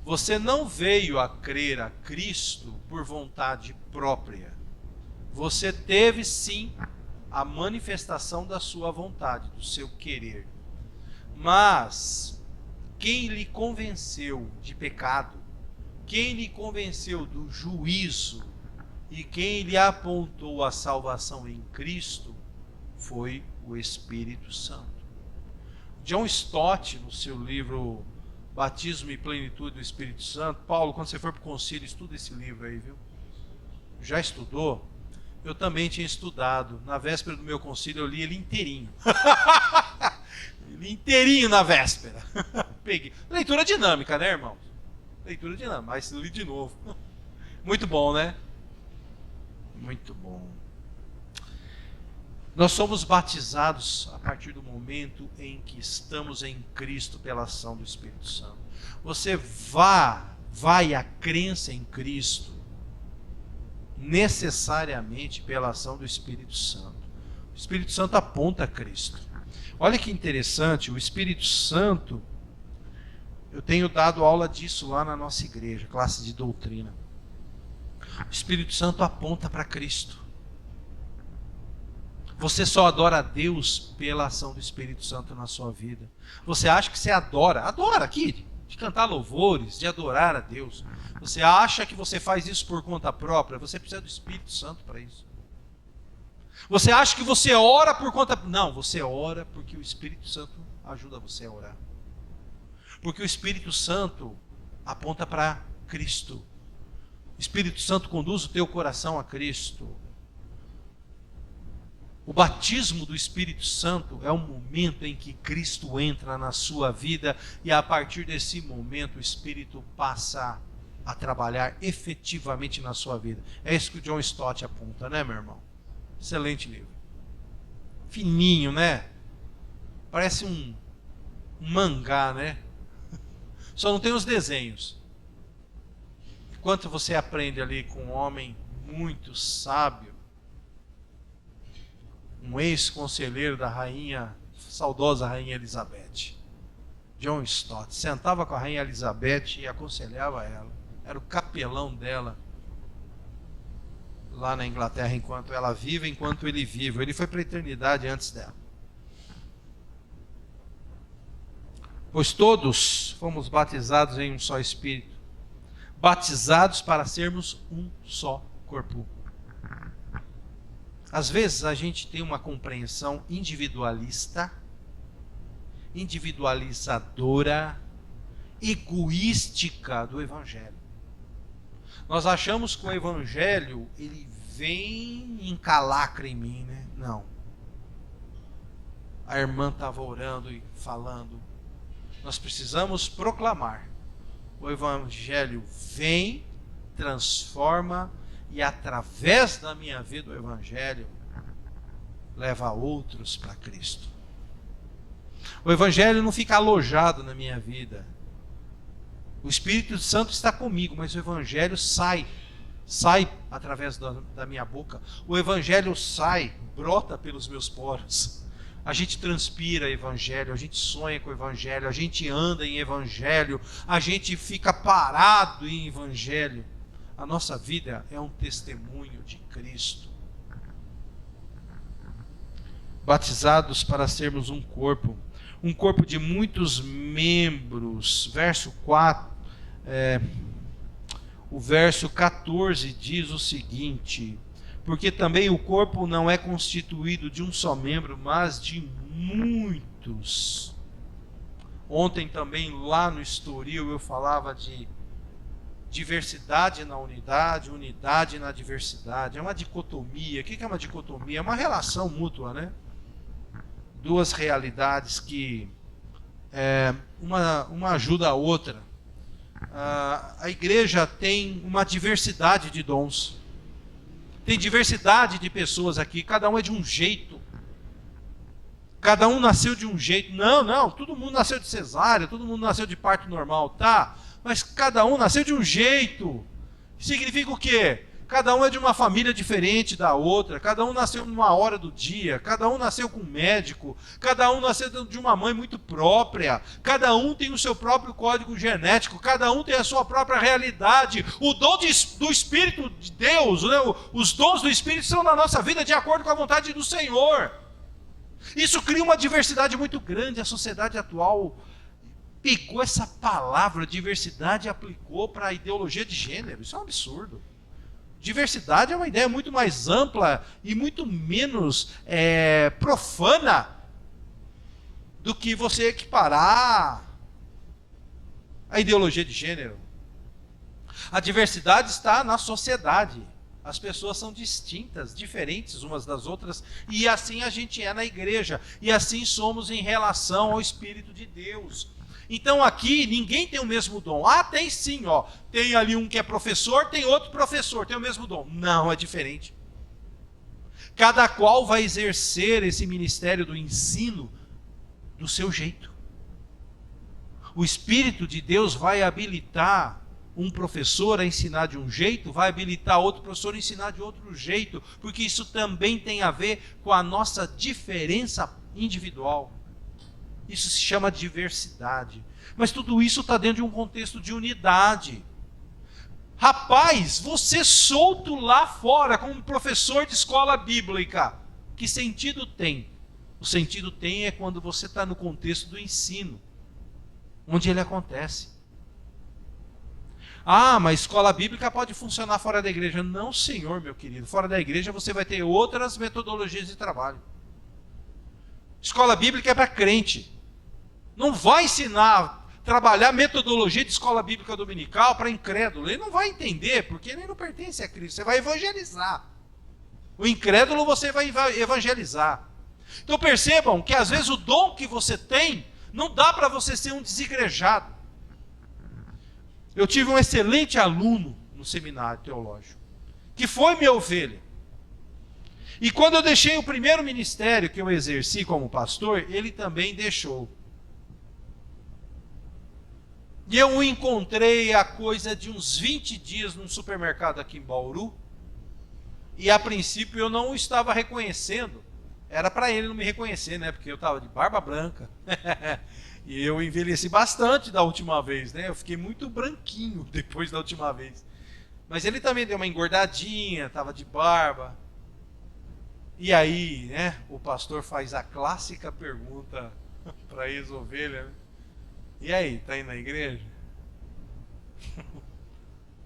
Você não veio a crer a Cristo por vontade própria. Você teve sim a manifestação da sua vontade, do seu querer. Mas quem lhe convenceu de pecado, quem lhe convenceu do juízo e quem lhe apontou a salvação em Cristo foi o Espírito Santo. John Stott, no seu livro Batismo e Plenitude do Espírito Santo, Paulo, quando você for para o concílio, estuda esse livro aí, viu? Já estudou? Eu também tinha estudado. Na véspera do meu concílio eu li ele inteirinho. Inteirinho na véspera. Peguei. Leitura dinâmica, né, irmãos? Leitura dinâmica, mas li de novo. Muito bom, né? Muito bom. Nós somos batizados a partir do momento em que estamos em Cristo pela ação do Espírito Santo. Você vai à crença em Cristo necessariamente pela ação do Espírito Santo. O Espírito Santo aponta a Cristo. Olha que interessante, o Espírito Santo, eu tenho dado aula disso lá na nossa igreja, classe de doutrina. O Espírito Santo aponta para Cristo. Você só adora a Deus pela ação do Espírito Santo na sua vida. Você acha que você adora aqui, de cantar louvores, de adorar a Deus. Você acha que você faz isso por conta própria? Você precisa do Espírito Santo para isso. Você acha que você ora por conta... Não, você ora porque o Espírito Santo ajuda você a orar. Porque o Espírito Santo aponta para Cristo. O Espírito Santo conduz o teu coração a Cristo. O batismo do Espírito Santo é o momento em que Cristo entra na sua vida e a partir desse momento o Espírito passa a trabalhar efetivamente na sua vida. É isso que o John Stott aponta, né, meu irmão? Excelente livro. Fininho, né? Parece um mangá, né? Só não tem os desenhos. Enquanto você aprende ali com um homem muito sábio, um ex-conselheiro da rainha, saudosa rainha Elizabeth, John Stott, sentava com a rainha Elizabeth e aconselhava ela. Era o capelão dela lá na Inglaterra, enquanto ela vive, enquanto ele vive. Ele foi para a eternidade antes dela. Pois todos fomos batizados em um só Espírito, batizados para sermos um só corpo. Às vezes a gente tem uma compreensão individualista, individualizadora, egoística do Evangelho. Nós achamos que o Evangelho ele vem e encalacra em mim, né? Não. A irmã estava orando e falando. Nós precisamos proclamar. O Evangelho vem, transforma e através da minha vida o Evangelho leva outros para Cristo. O Evangelho não fica alojado na minha vida. O Espírito Santo está comigo, mas o Evangelho sai através da minha boca. O Evangelho brota pelos meus poros. A gente transpira evangelho, a gente sonha com o evangelho, a gente anda em evangelho, a gente fica parado em evangelho. A nossa vida é um testemunho de Cristo. Batizados para sermos um corpo de muitos membros. Verso 4, o verso 14 diz o seguinte: porque também o corpo não é constituído de um só membro, mas de muitos. Ontem também lá no Estoril eu falava de diversidade na unidade, unidade na diversidade. É uma dicotomia. O que é uma dicotomia? É uma relação mútua, né? Duas realidades que uma ajuda a outra. A igreja tem uma diversidade de dons. Tem diversidade de pessoas aqui, cada um é de um jeito. Cada um nasceu de um jeito. Não, todo mundo nasceu de cesárea, todo mundo nasceu de parto normal, tá? Mas cada um nasceu de um jeito. Significa o quê? Cada um é de uma família diferente da outra, cada um nasceu numa hora do dia, cada um nasceu com um médico, cada um nasceu de uma mãe muito própria, cada um tem o seu próprio código genético, cada um tem a sua própria realidade. O dom do Espírito de Deus, né? Os dons do Espírito são na nossa vida de acordo com a vontade do Senhor. Isso cria uma diversidade muito grande. A sociedade atual pegou essa palavra diversidade e aplicou para a ideologia de gênero. Isso é um absurdo. Diversidade é uma ideia muito mais ampla e muito menos profana do que você equiparar a ideologia de gênero. A diversidade está na sociedade. As pessoas são distintas, diferentes umas das outras, e assim a gente é na igreja, e assim somos em relação ao Espírito de Deus. Então aqui ninguém tem o mesmo dom. Tem sim, tem ali um que é professor, tem outro professor, tem o mesmo dom. Não, é diferente. Cada qual vai exercer esse ministério do ensino do seu jeito. O Espírito de Deus vai habilitar um professor a ensinar de um jeito, vai habilitar outro professor a ensinar de outro jeito, porque isso também tem a ver com a nossa diferença individual. Isso se chama diversidade. Mas tudo isso está dentro de um contexto de unidade. Rapaz, você solto lá fora como professor de escola bíblica, que sentido tem? O sentido tem é quando você está no contexto do ensino, onde ele acontece. Mas escola bíblica pode funcionar fora da igreja. Não, senhor, meu querido. Fora da igreja você vai ter outras metodologias de trabalho. Escola bíblica é para crente. Não vai ensinar, trabalhar metodologia de escola bíblica dominical para incrédulo. Ele não vai entender, porque ele não pertence a Cristo. Você vai evangelizar. O incrédulo você vai evangelizar. Então percebam que às vezes o dom que você tem, não dá para você ser um desigrejado. Eu tive um excelente aluno no seminário teológico, que foi minha ovelha. E quando eu deixei o primeiro ministério que eu exerci como pastor, ele também deixou. E eu o encontrei a coisa de uns 20 dias num supermercado aqui em Bauru. E a princípio eu não o estava reconhecendo. Era para ele não me reconhecer, né? Porque eu estava de barba branca. E eu envelheci bastante da última vez, né? Eu fiquei muito branquinho depois da última vez. Mas ele também deu uma engordadinha, estava de barba. E aí, né? O pastor faz a clássica pergunta para a ex-ovelha, né? E aí, tá indo na igreja?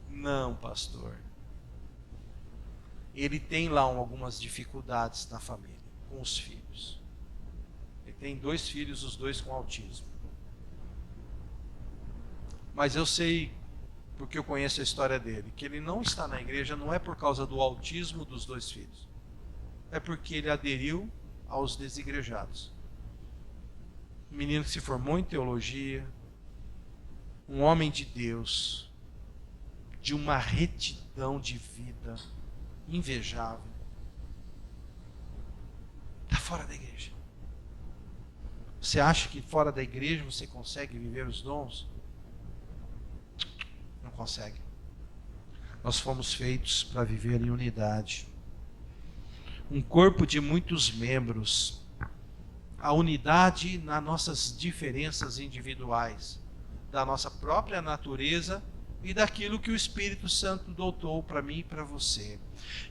Não, pastor. Ele tem lá algumas dificuldades na família, com os filhos. Ele tem 2 filhos, os 2 com autismo. Mas eu sei, porque eu conheço a história dele, que ele não está na igreja não é por causa do autismo dos 2 filhos. É porque ele aderiu aos desigrejados. Um menino que se formou em teologia, um homem de Deus, de uma retidão de vida invejável, está fora da igreja. Você acha que fora da igreja você consegue viver os dons? Não consegue. Nós fomos feitos para viver em unidade. Um corpo de muitos membros. a unidade nas nossas diferenças individuais, da nossa própria natureza e daquilo que o Espírito Santo dotou para mim e para você.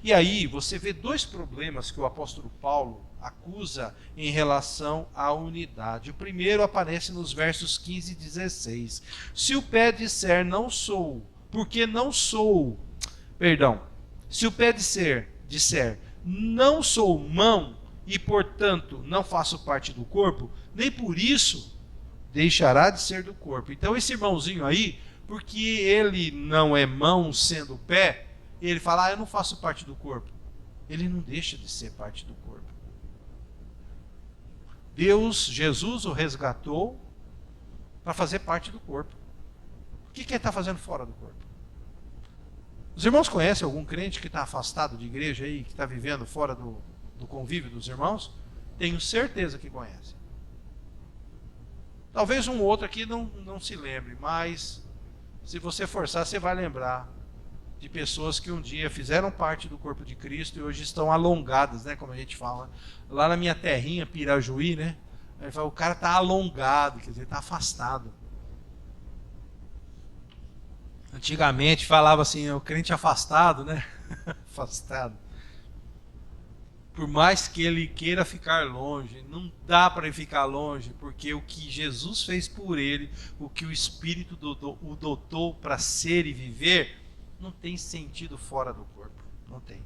E aí você vê dois problemas que o apóstolo Paulo acusa em relação à unidade. O primeiro aparece nos versos 15 e 16. Se o pé disser não sou, porque não sou, se o pé disser não sou mão e portanto não faço parte do corpo, nem por isso deixará de ser do corpo. Então esse irmãozinho aí, porque ele não é mão sendo pé, ele fala, eu não faço parte do corpo. Ele não deixa de ser parte do corpo. Jesus o resgatou para fazer parte do corpo. O que ele está fazendo fora do corpo? Os irmãos conhecem algum crente que está afastado de igreja aí, que está vivendo fora do convívio dos irmãos? Tenho certeza que conhece. Talvez um ou outro aqui não se lembre, mas se você forçar, você vai lembrar de pessoas que um dia fizeram parte do corpo de Cristo e hoje estão alongadas, né, como a gente fala. Lá na minha terrinha, Pirajuí, né, aí fala, o cara está alongado, quer dizer, está afastado. Antigamente falava assim, o crente afastado, né? Afastado. Por mais que ele queira ficar longe, não dá para ele ficar longe, porque o que Jesus fez por ele, o que o Espírito o dotou para ser e viver, não tem sentido fora do corpo. Não tem.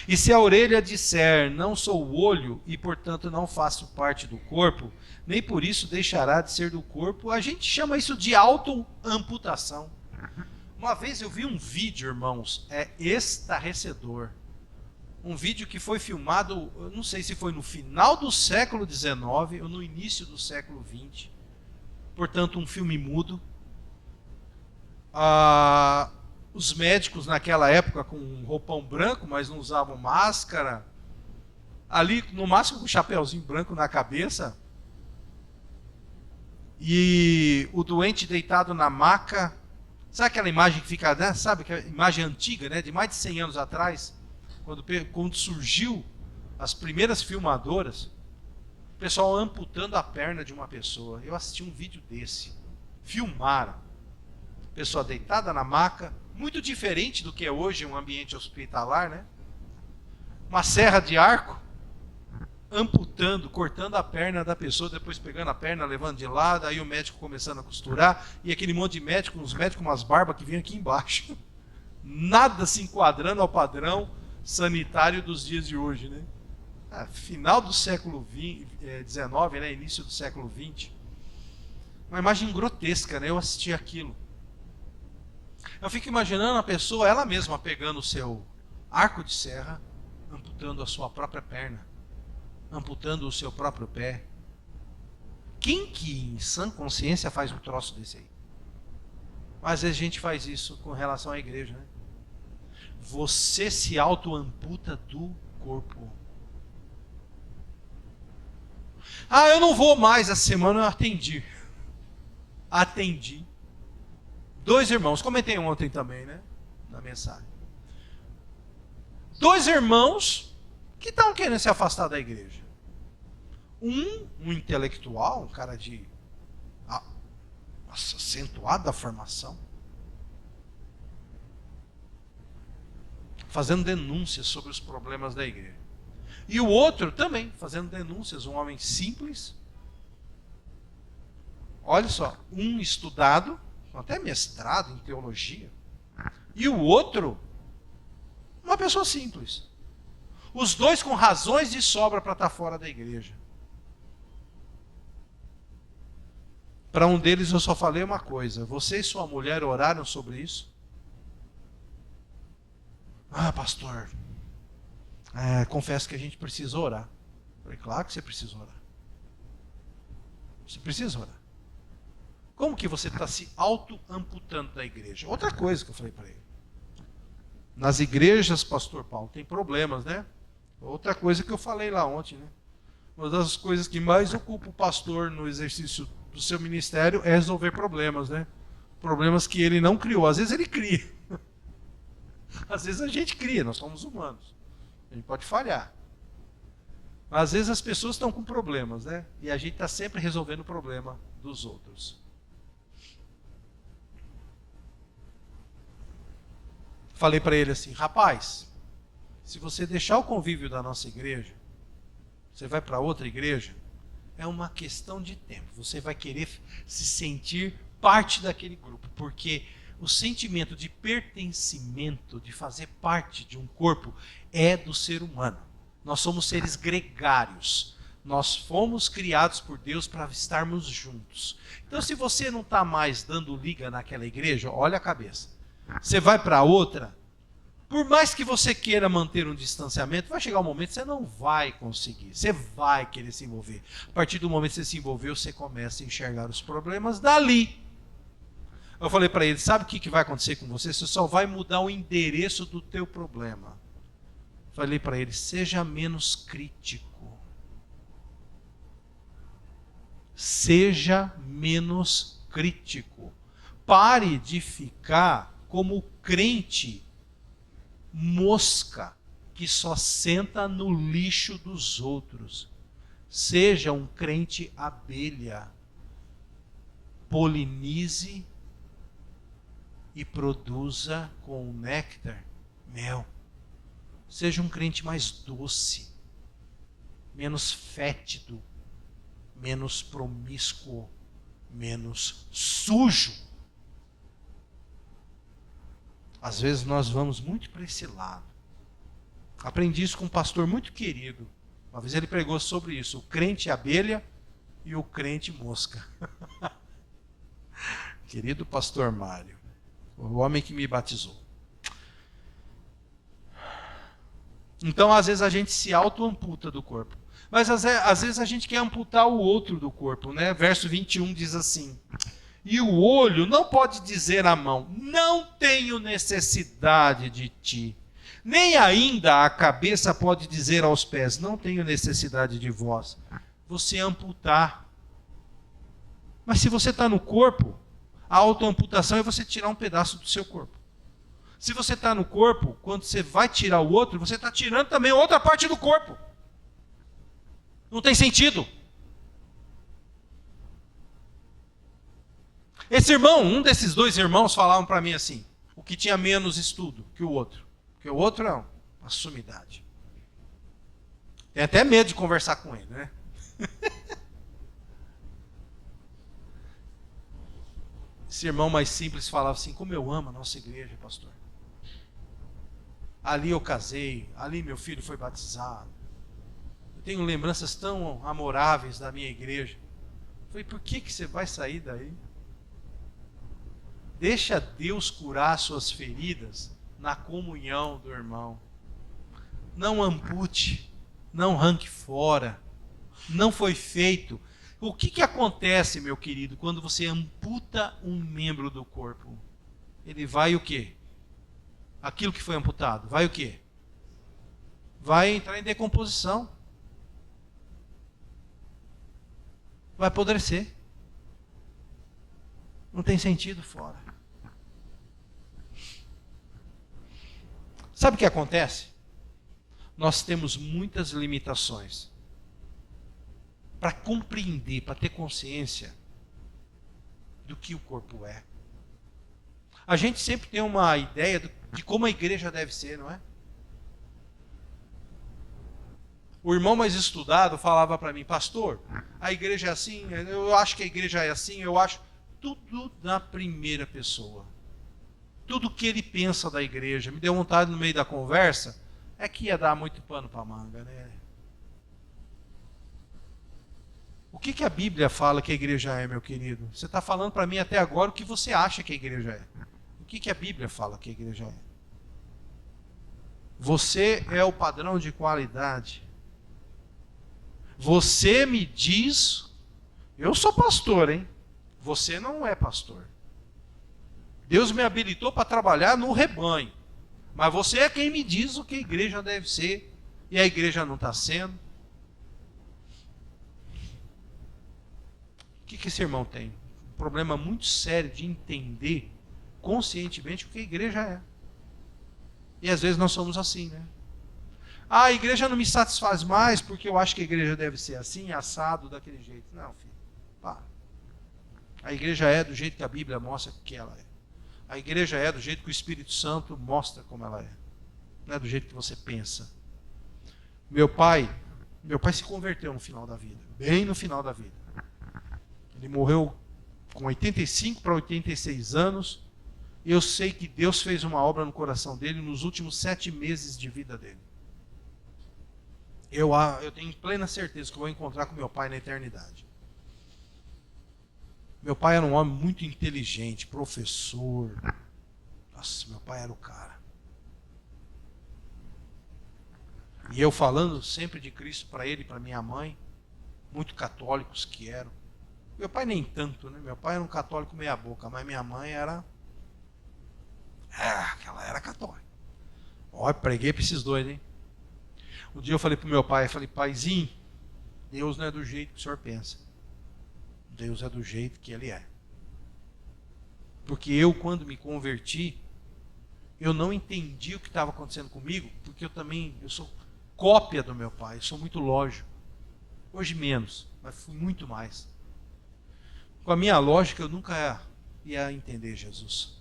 E se a orelha disser, não sou o olho e portanto não faço parte do corpo, nem por isso deixará de ser do corpo, a gente chama isso de autoamputação. Uma vez eu vi um vídeo, irmãos, estarrecedor. Um vídeo que foi filmado, eu não sei se foi no final do século XIX ou no início do século XX. Portanto, um filme mudo. Os médicos naquela época com um roupão branco, mas não usavam máscara. Ali, no máximo, com um chapéuzinho branco na cabeça. E o doente deitado na maca. Sabe aquela imagem que fica, né? Sabe aquela imagem antiga, né? De mais de 100 anos atrás? Quando surgiu as primeiras filmadoras, o pessoal amputando a perna de uma pessoa. Eu assisti um vídeo desse. Filmaram. Pessoa deitada na maca, muito diferente do que é hoje um ambiente hospitalar, né? Uma serra de arco, amputando, cortando a perna da pessoa, depois pegando a perna, levando de lado, aí o médico começando a costurar, e aquele monte de médico, uns médicos com umas barbas que vinham aqui embaixo. Nada se enquadrando ao padrão sanitário dos dias de hoje, né? Final do século XIX, né? Início do século XX. Uma imagem grotesca, né? Eu assisti aquilo. Eu fico imaginando a pessoa, ela mesma pegando o seu arco de serra, amputando a sua própria perna, amputando o seu próprio pé. Quem que em sã consciência faz um troço desse aí? Mas às vezes a gente faz isso com relação à igreja, né? Você se auto-amputa do corpo. Eu não vou mais, essa semana eu atendi 2 irmãos, comentei ontem também, né, na mensagem. 2 irmãos que estão querendo se afastar da igreja. Um intelectual, um cara de acentuada formação, fazendo denúncias sobre os problemas da igreja. E o outro também, fazendo denúncias, um homem simples. Olha só, um estudado, até mestrado em teologia, e o outro, uma pessoa simples. Os 2 com razões de sobra para estar fora da igreja. Para um deles eu só falei uma coisa: você e sua mulher oraram sobre isso? Pastor, confesso que a gente precisa orar. Eu falei, claro que você precisa orar. Você precisa orar. Como que você está se auto-amputando da igreja? Outra coisa que eu falei para ele. Nas igrejas, pastor Paulo, tem problemas, né? Outra coisa que eu falei lá ontem, né? Uma das coisas que mais ocupa o pastor no exercício do seu ministério é resolver problemas, né? Problemas que ele não criou. Às vezes ele cria. Às vezes a gente cria, nós somos humanos. A gente pode falhar. Às vezes as pessoas estão com problemas, né? E a gente está sempre resolvendo o problema dos outros. Falei para ele assim: rapaz, se você deixar o convívio da nossa igreja, você vai para outra igreja, é uma questão de tempo. Você vai querer se sentir parte daquele grupo, porque o sentimento de pertencimento, de fazer parte de um corpo, é do ser humano. Nós somos seres gregários. Nós fomos criados por Deus para estarmos juntos. Então, se você não está mais dando liga naquela igreja, olha a cabeça. Você vai para outra, por mais que você queira manter um distanciamento, vai chegar um momento que você não vai conseguir. Você vai querer se envolver. A partir do momento que você se envolveu, você começa a enxergar os problemas dali. Eu falei para ele: sabe o que vai acontecer com você? Você só vai mudar o endereço do teu problema. Falei para ele: seja menos crítico. Seja menos crítico. Pare de ficar como crente mosca que só senta no lixo dos outros. Seja um crente abelha. Polinize e produza com o néctar mel. Seja um crente mais doce, menos fétido, menos promíscuo, menos sujo. Às vezes nós vamos muito para esse lado. Aprendi isso com um pastor muito querido. Uma vez ele pregou sobre isso: o crente abelha e o crente mosca. Querido pastor Mário, o homem que me batizou. Então, às vezes a gente se auto-amputa do corpo. Mas às vezes a gente quer amputar o outro do corpo, né? Verso 21 diz assim: e o olho não pode dizer à mão: não tenho necessidade de ti. Nem ainda a cabeça pode dizer aos pés: não tenho necessidade de vós. Você amputar. Mas se você está no corpo, a autoamputação é você tirar um pedaço do seu corpo. Se você está no corpo, quando você vai tirar o outro, você está tirando também outra parte do corpo. Não tem sentido. Esse irmão, um desses dois irmãos falavam para mim assim: o que tinha menos estudo que o outro. Porque o outro é uma sumidade. Tem até medo de conversar com ele, né? Esse irmão mais simples falava assim: como eu amo a nossa igreja, pastor. Ali eu casei, ali meu filho foi batizado. Eu tenho lembranças tão amoráveis da minha igreja. Eu falei: por que você vai sair daí? Deixa Deus curar suas feridas na comunhão do irmão. Não ampute, não arranque fora. Não foi feito. O que acontece, meu querido, quando você amputa um membro do corpo? Ele vai o quê? Aquilo que foi amputado, vai o quê? Vai entrar em decomposição. Vai apodrecer. Não tem sentido fora. Sabe o que acontece? Nós temos muitas limitações para compreender, para ter consciência do que o corpo é. A gente sempre tem uma ideia de como a igreja deve ser, não é? O irmão mais estudado falava para mim: pastor, a igreja é assim, eu acho que a igreja é assim, eu acho. Tudo na primeira pessoa. Tudo que ele pensa da igreja. Me deu vontade no meio da conversa, é que ia dar muito pano para manga, né? O que a Bíblia fala que a igreja é, meu querido? Você está falando para mim até agora o que você acha que a igreja é. O que a Bíblia fala que a igreja é? Você é o padrão de qualidade. Você me diz: eu sou pastor, hein? Você não é pastor. Deus me habilitou para trabalhar no rebanho. Mas você é quem me diz o que a igreja deve ser. E a igreja não está sendo. O que esse irmão tem? Um problema muito sério de entender conscientemente o que a igreja é. E às vezes nós somos assim, né? A igreja não me satisfaz mais porque eu acho que a igreja deve ser assim, assado, daquele jeito. Não, filho. Para. A igreja é do jeito que a Bíblia mostra que ela é. A igreja é do jeito que o Espírito Santo mostra como ela é. Não é do jeito que você pensa. Meu pai se converteu no final da vida. Bem no final da vida. Ele morreu com 85 para 86 anos. Eu sei que Deus fez uma obra no coração dele nos últimos 7 meses de vida dele. Eu tenho plena certeza que eu vou encontrar com meu pai na eternidade. Meu pai era um homem muito inteligente, professor. Nossa, meu pai era o cara. E eu falando sempre de Cristo para ele e para minha mãe, muito católicos que eram. Meu pai nem tanto, né? Meu pai era um católico meia boca, mas minha mãe era... ela era católica. Olha, preguei para esses dois, hein? Um dia eu falei para o meu pai, paizinho, Deus não é do jeito que o senhor pensa. Deus é do jeito que ele é. Porque eu, quando me converti, eu não entendi o que estava acontecendo comigo, porque eu sou cópia do meu pai, eu sou muito lógico. Hoje menos, mas fui muito mais. Com a minha lógica, eu nunca ia entender Jesus.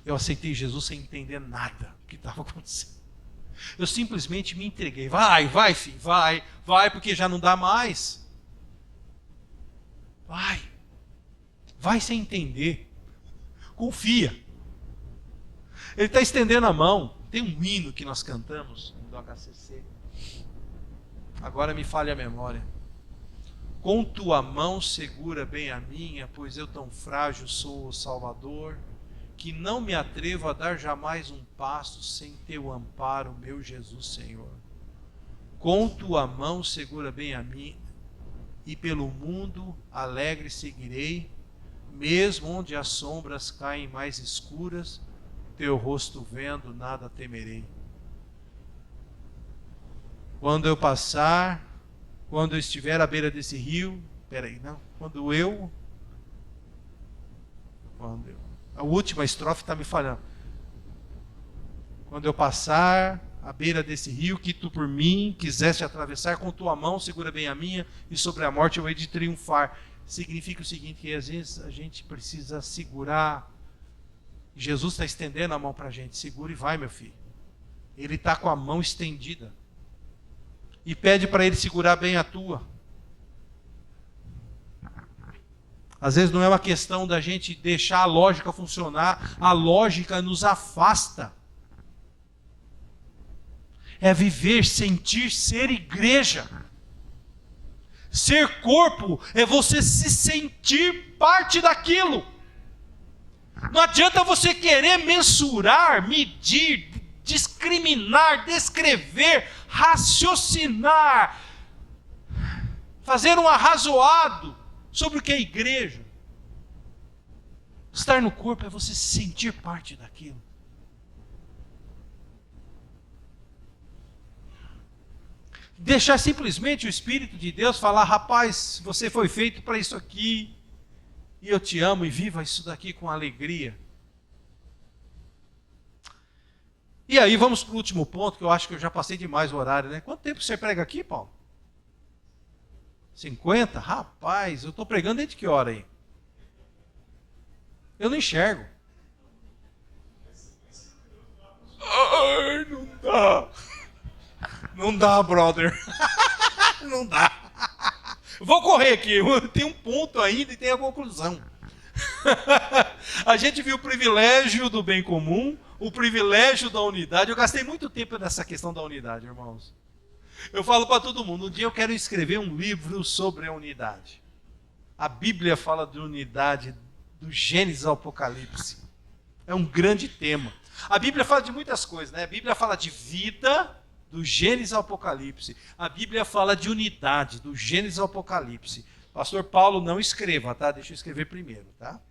Eu aceitei Jesus sem entender nada do que estava acontecendo. Eu simplesmente me entreguei. Vai, filho, vai, porque já não dá mais. Vai sem entender. Confia. Ele está estendendo a mão. Tem um hino que nós cantamos do HCC. Agora me falha a memória. Com tua mão segura bem a minha, pois eu tão frágil sou o Salvador, que não me atrevo a dar jamais um passo sem teu amparo, meu Jesus Senhor. Com tua mão segura bem a mim, e pelo mundo alegre seguirei, mesmo onde as sombras caem mais escuras, teu rosto vendo, nada temerei. Quando eu estiver à beira desse rio, a última estrofe está me falhando. Quando eu passar à beira desse rio que tu por mim quiseste atravessar, com tua mão segura bem a minha, e sobre a morte eu hei de triunfar. Significa o seguinte, que às vezes a gente precisa segurar. Jesus está estendendo a mão para a gente. Segura e vai, meu filho. Ele está com a mão estendida. E pede para ele segurar bem a tua. Às vezes não é uma questão da gente deixar a lógica funcionar, a lógica nos afasta. É viver, sentir, ser igreja. Ser corpo é você se sentir parte daquilo. Não adianta você querer mensurar, medir, discriminar, descrever, raciocinar, fazer um arrazoado sobre o que é igreja. Estar no corpo é você se sentir parte daquilo. Deixar simplesmente o Espírito de Deus falar, rapaz, você foi feito para isso aqui, e eu te amo, e viva isso daqui com alegria. E aí vamos para o último ponto, que eu acho que eu já passei demais o horário, né? Quanto tempo você prega aqui, Paulo? 50? Rapaz, eu estou pregando desde que hora aí? Eu não enxergo. Ai, não dá. Não dá, brother. Não dá. Vou correr aqui. Tem um ponto ainda e tem a conclusão. A gente viu o privilégio do bem comum, o privilégio da unidade. Eu gastei muito tempo nessa questão da unidade, irmãos. Eu falo para todo mundo, um dia eu quero escrever um livro sobre a unidade. A Bíblia fala de unidade do Gênesis ao Apocalipse. É um grande tema. A Bíblia fala de muitas coisas, né? A Bíblia fala de vida, do Gênesis ao Apocalipse. A Bíblia fala de unidade, do Gênesis ao Apocalipse. Pastor Paulo, não escreva, tá? Deixa eu escrever primeiro, tá?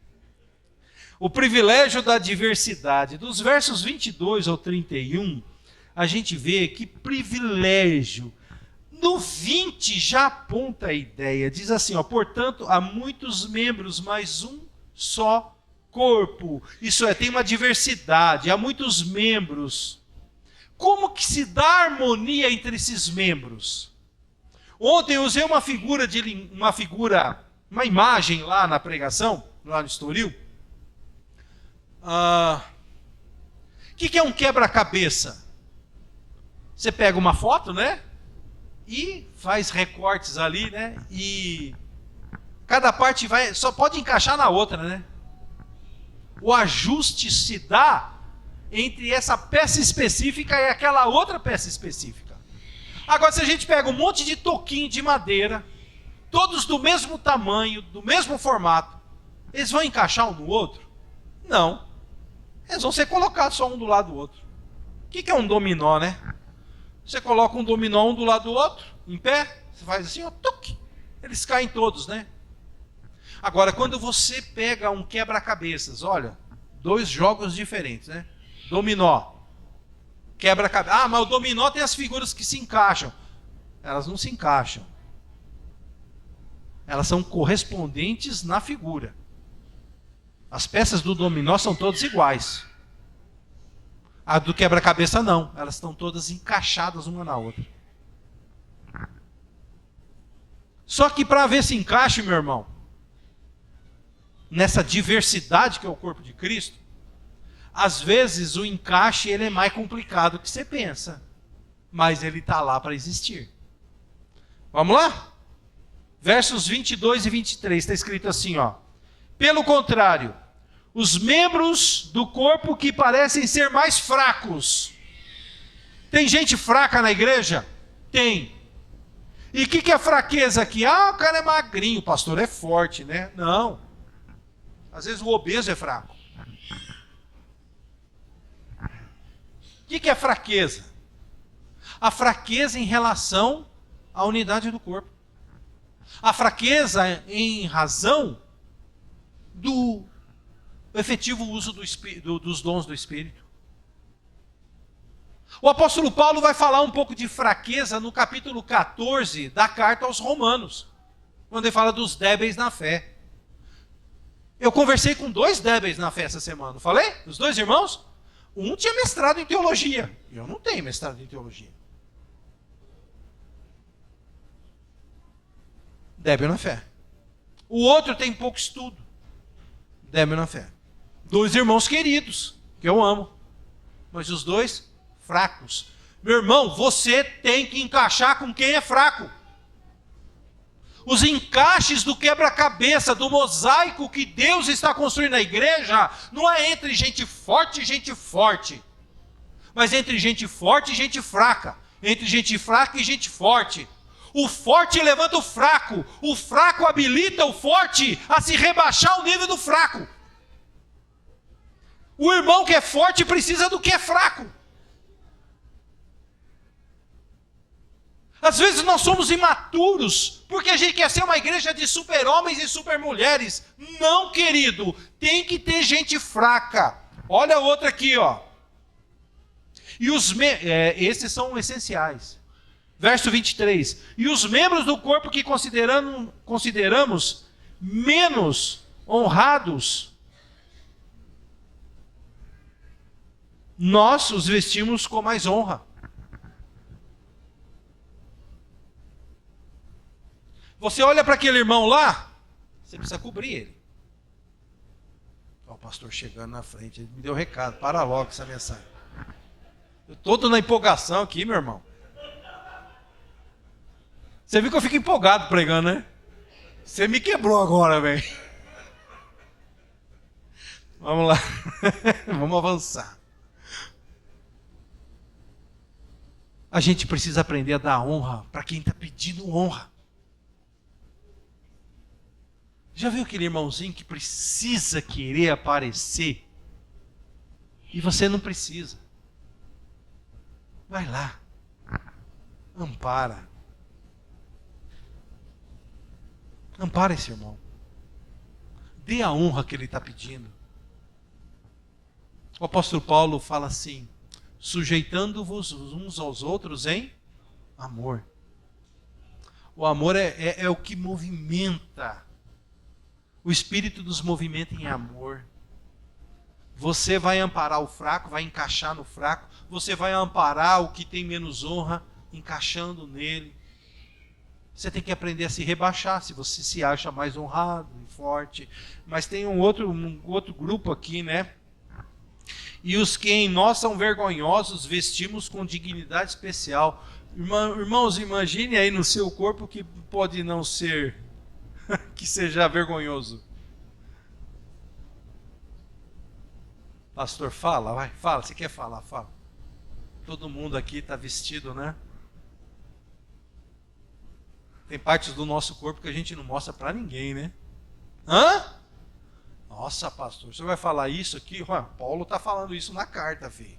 O privilégio da diversidade. Dos versos 22 ao 31, a gente vê que privilégio. No 20 já aponta a ideia. Diz assim, ó, portanto, há muitos membros, mas um só corpo, isso é, tem uma diversidade, há muitos membros. Como que se dá harmonia entre esses membros? Ontem eu usei uma imagem lá na pregação, lá no Estoril. O que é um quebra-cabeça? Você pega uma foto, né? E faz recortes ali, né? E cada parte só pode encaixar na outra, né? O ajuste se dá entre essa peça específica e aquela outra peça específica. Agora, se a gente pega um monte de toquinho de madeira, todos do mesmo tamanho, do mesmo formato, eles vão encaixar um no outro? Não. Eles vão ser colocados só um do lado do outro. O que é um dominó, né? Você coloca um dominó um do lado do outro, em pé, você faz assim, ó, tuc, eles caem todos, né? Agora, quando você pega um quebra-cabeças, olha, 2 jogos diferentes, né? Dominó, quebra-cabeça. Mas o dominó tem as figuras que se encaixam. Elas não se encaixam. Elas são correspondentes na figura. As peças do dominó são todas iguais. A do quebra-cabeça não. Elas estão todas encaixadas uma na outra. Só que para ver esse encaixe, meu irmão, nessa diversidade que é o corpo de Cristo, às vezes o encaixe ele é mais complicado do que você pensa. Mas ele está lá para existir. Vamos lá? Versos 22 e 23, está escrito assim, ó. Pelo contrário, os membros do corpo que parecem ser mais fracos. Tem gente fraca na igreja? Tem. E o que é fraqueza aqui? O cara é magrinho, o pastor é forte, né? Não. Às vezes o obeso é fraco. O que é fraqueza? A fraqueza em relação à unidade do corpo. A fraqueza em razão do efetivo uso dos dons do Espírito. O apóstolo Paulo vai falar um pouco de fraqueza no capítulo 14 da carta aos Romanos, quando ele fala dos débeis na fé. Eu conversei com 2 débeis na fé essa semana, não falei? Os 2 irmãos? Um tinha mestrado em teologia, eu não tenho mestrado em teologia. Débil na fé. O outro tem pouco estudo. Débil na fé. 2 irmãos queridos, que eu amo. Mas os 2 fracos. Meu irmão, você tem que encaixar com quem é fraco. Os encaixes do quebra-cabeça, do mosaico que Deus está construindo na igreja, não é entre gente forte, mas entre gente forte e gente fraca, entre gente fraca e gente forte. O forte levanta o fraco habilita o forte a se rebaixar ao nível do fraco. O irmão que é forte precisa do que é fraco. Às vezes nós somos imaturos, porque a gente quer ser uma igreja de super-homens e super-mulheres. Não, querido, tem que ter gente fraca. Olha a outra aqui, ó. E esses são essenciais. Verso 23. E os membros do corpo que consideramos menos honrados, nós os vestimos com mais honra. Você olha para aquele irmão lá, você precisa cobrir ele. Ó, o pastor chegando na frente, ele me deu recado, para logo essa mensagem. Eu estou todo na empolgação aqui, meu irmão. Você viu que eu fico empolgado pregando, né? Você me quebrou agora, velho. Vamos lá. Vamos avançar. A gente precisa aprender a dar honra para quem está pedindo honra. Já viu aquele irmãozinho que precisa querer aparecer? E você não precisa. Vai lá. Ampara. Ampara esse irmão. Dê a honra que ele está pedindo. O apóstolo Paulo fala assim: sujeitando-vos uns aos outros em amor. O amor é o que movimenta. O Espírito nos movimenta em amor. Você vai amparar o fraco, vai encaixar no fraco. Você vai amparar o que tem menos honra, encaixando nele. Você tem que aprender a se rebaixar, se você se acha mais honrado e forte. Mas tem um outro grupo aqui, né? E os que em nós são vergonhosos, vestimos com dignidade especial. Irmãos, imagine aí no seu corpo que pode não ser, que seja vergonhoso. Pastor, fala, vai, fala, você quer falar, fala. Todo mundo aqui está vestido, né? Tem partes do nosso corpo que a gente não mostra para ninguém, né? Hã? Nossa, pastor, o senhor vai falar isso aqui? Ué, Paulo está falando isso na carta, filho.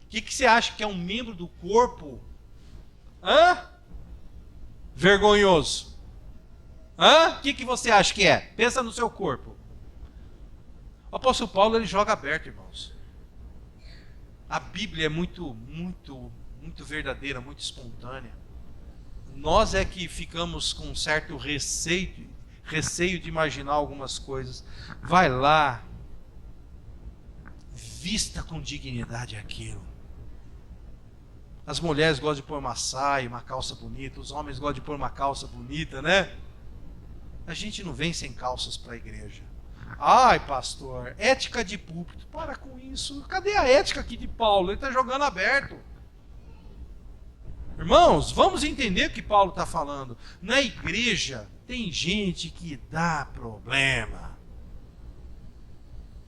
O que você acha que é um membro do corpo? Hã? Vergonhoso. Hã? O que você acha que é? Pensa no seu corpo. O apóstolo Paulo, ele joga aberto, irmãos. A Bíblia é muito verdadeira, muito espontânea. Nós é que ficamos com um certo receio de imaginar algumas coisas. Vai lá, vista com dignidade aquilo. As mulheres gostam de pôr uma saia, uma calça bonita. Os homens gostam de pôr uma calça bonita, né? A gente não vem sem calças para a igreja. Ai, pastor, ética de púlpito. Para com isso. Cadê a ética aqui de Paulo? Ele está jogando aberto. Irmãos, vamos entender o que Paulo está falando. Na igreja tem gente que dá problema.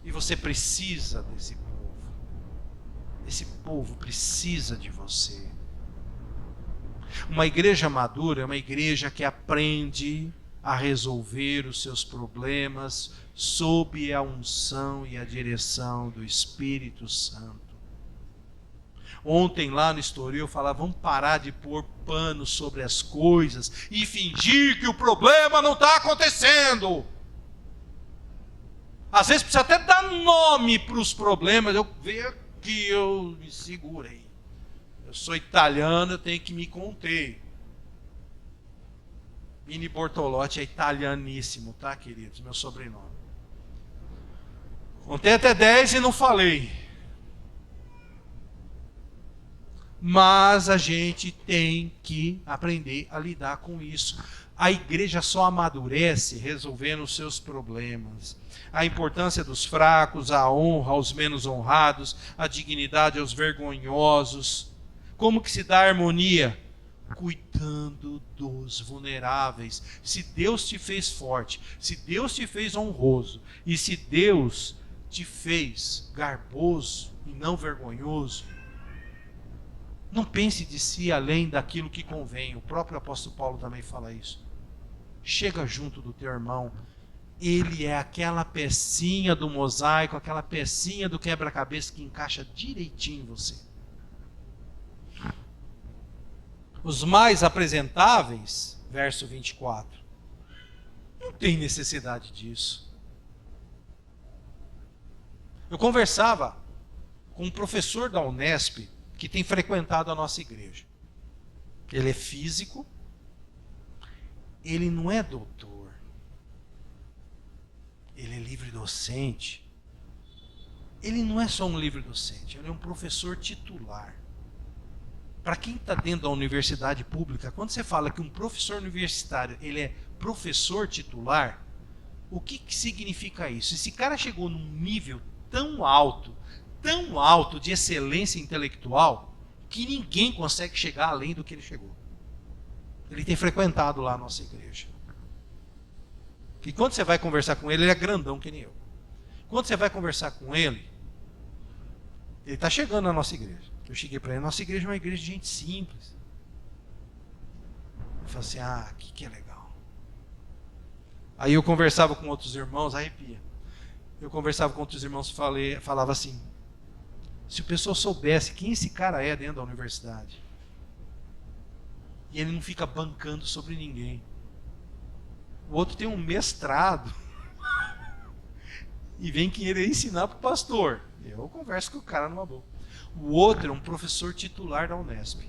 E você precisa desse povo. Esse povo precisa de você. Uma igreja madura é uma igreja que aprende a resolver os seus problemas sob a unção e a direção do Espírito Santo. Ontem lá no Estoril eu falava, vamos parar de pôr pano sobre as coisas e fingir que o problema não está acontecendo. Às vezes precisa até dar nome para os problemas. Eu vejo que eu me segurei. Eu sou italiano, eu tenho que me conter. Mini Bortolotti é italianíssimo, tá, queridos? Meu sobrenome. Contei até 10 e não falei. Mas a gente tem que aprender a lidar com isso. A igreja só amadurece resolvendo os seus problemas. A importância dos fracos, a honra aos menos honrados, a dignidade aos vergonhosos. Como que se dá harmonia? Cuidando dos vulneráveis. Se Deus te fez forte, se Deus te fez honroso, e se Deus te fez garboso e não vergonhoso, não pense de si além daquilo que convém. O próprio apóstolo Paulo também fala isso. Chega junto do teu irmão. Ele é aquela pecinha do mosaico, aquela pecinha do quebra-cabeça que encaixa direitinho em você. Os mais apresentáveis, verso 24, não tem necessidade disso. Eu conversava com um professor da Unesp que tem frequentado a nossa igreja. Ele é físico, ele não é doutor, ele é livre docente. Ele não é só um livre docente, ele é um professor titular. Para quem está dentro da universidade pública, quando você fala que um professor universitário ele é professor titular, o que significa isso? Esse cara chegou num nível tão alto de excelência intelectual, que ninguém consegue chegar além do que ele chegou. Ele tem frequentado lá a nossa igreja. E quando você vai conversar com ele é grandão que nem eu. Quando você vai conversar com ele está chegando na nossa igreja. Eu cheguei para ele, nossa igreja é uma igreja de gente simples. Eu falei assim, que é legal. Aí eu conversava com outros irmãos, arrepia. Eu conversava com outros irmãos, falava assim, se o pessoal soubesse quem esse cara é dentro da universidade, e ele não fica bancando sobre ninguém. O outro tem um mestrado e vem querer ensinar para o pastor. Eu converso com o cara numa boa. O outro é um professor titular da Unesp.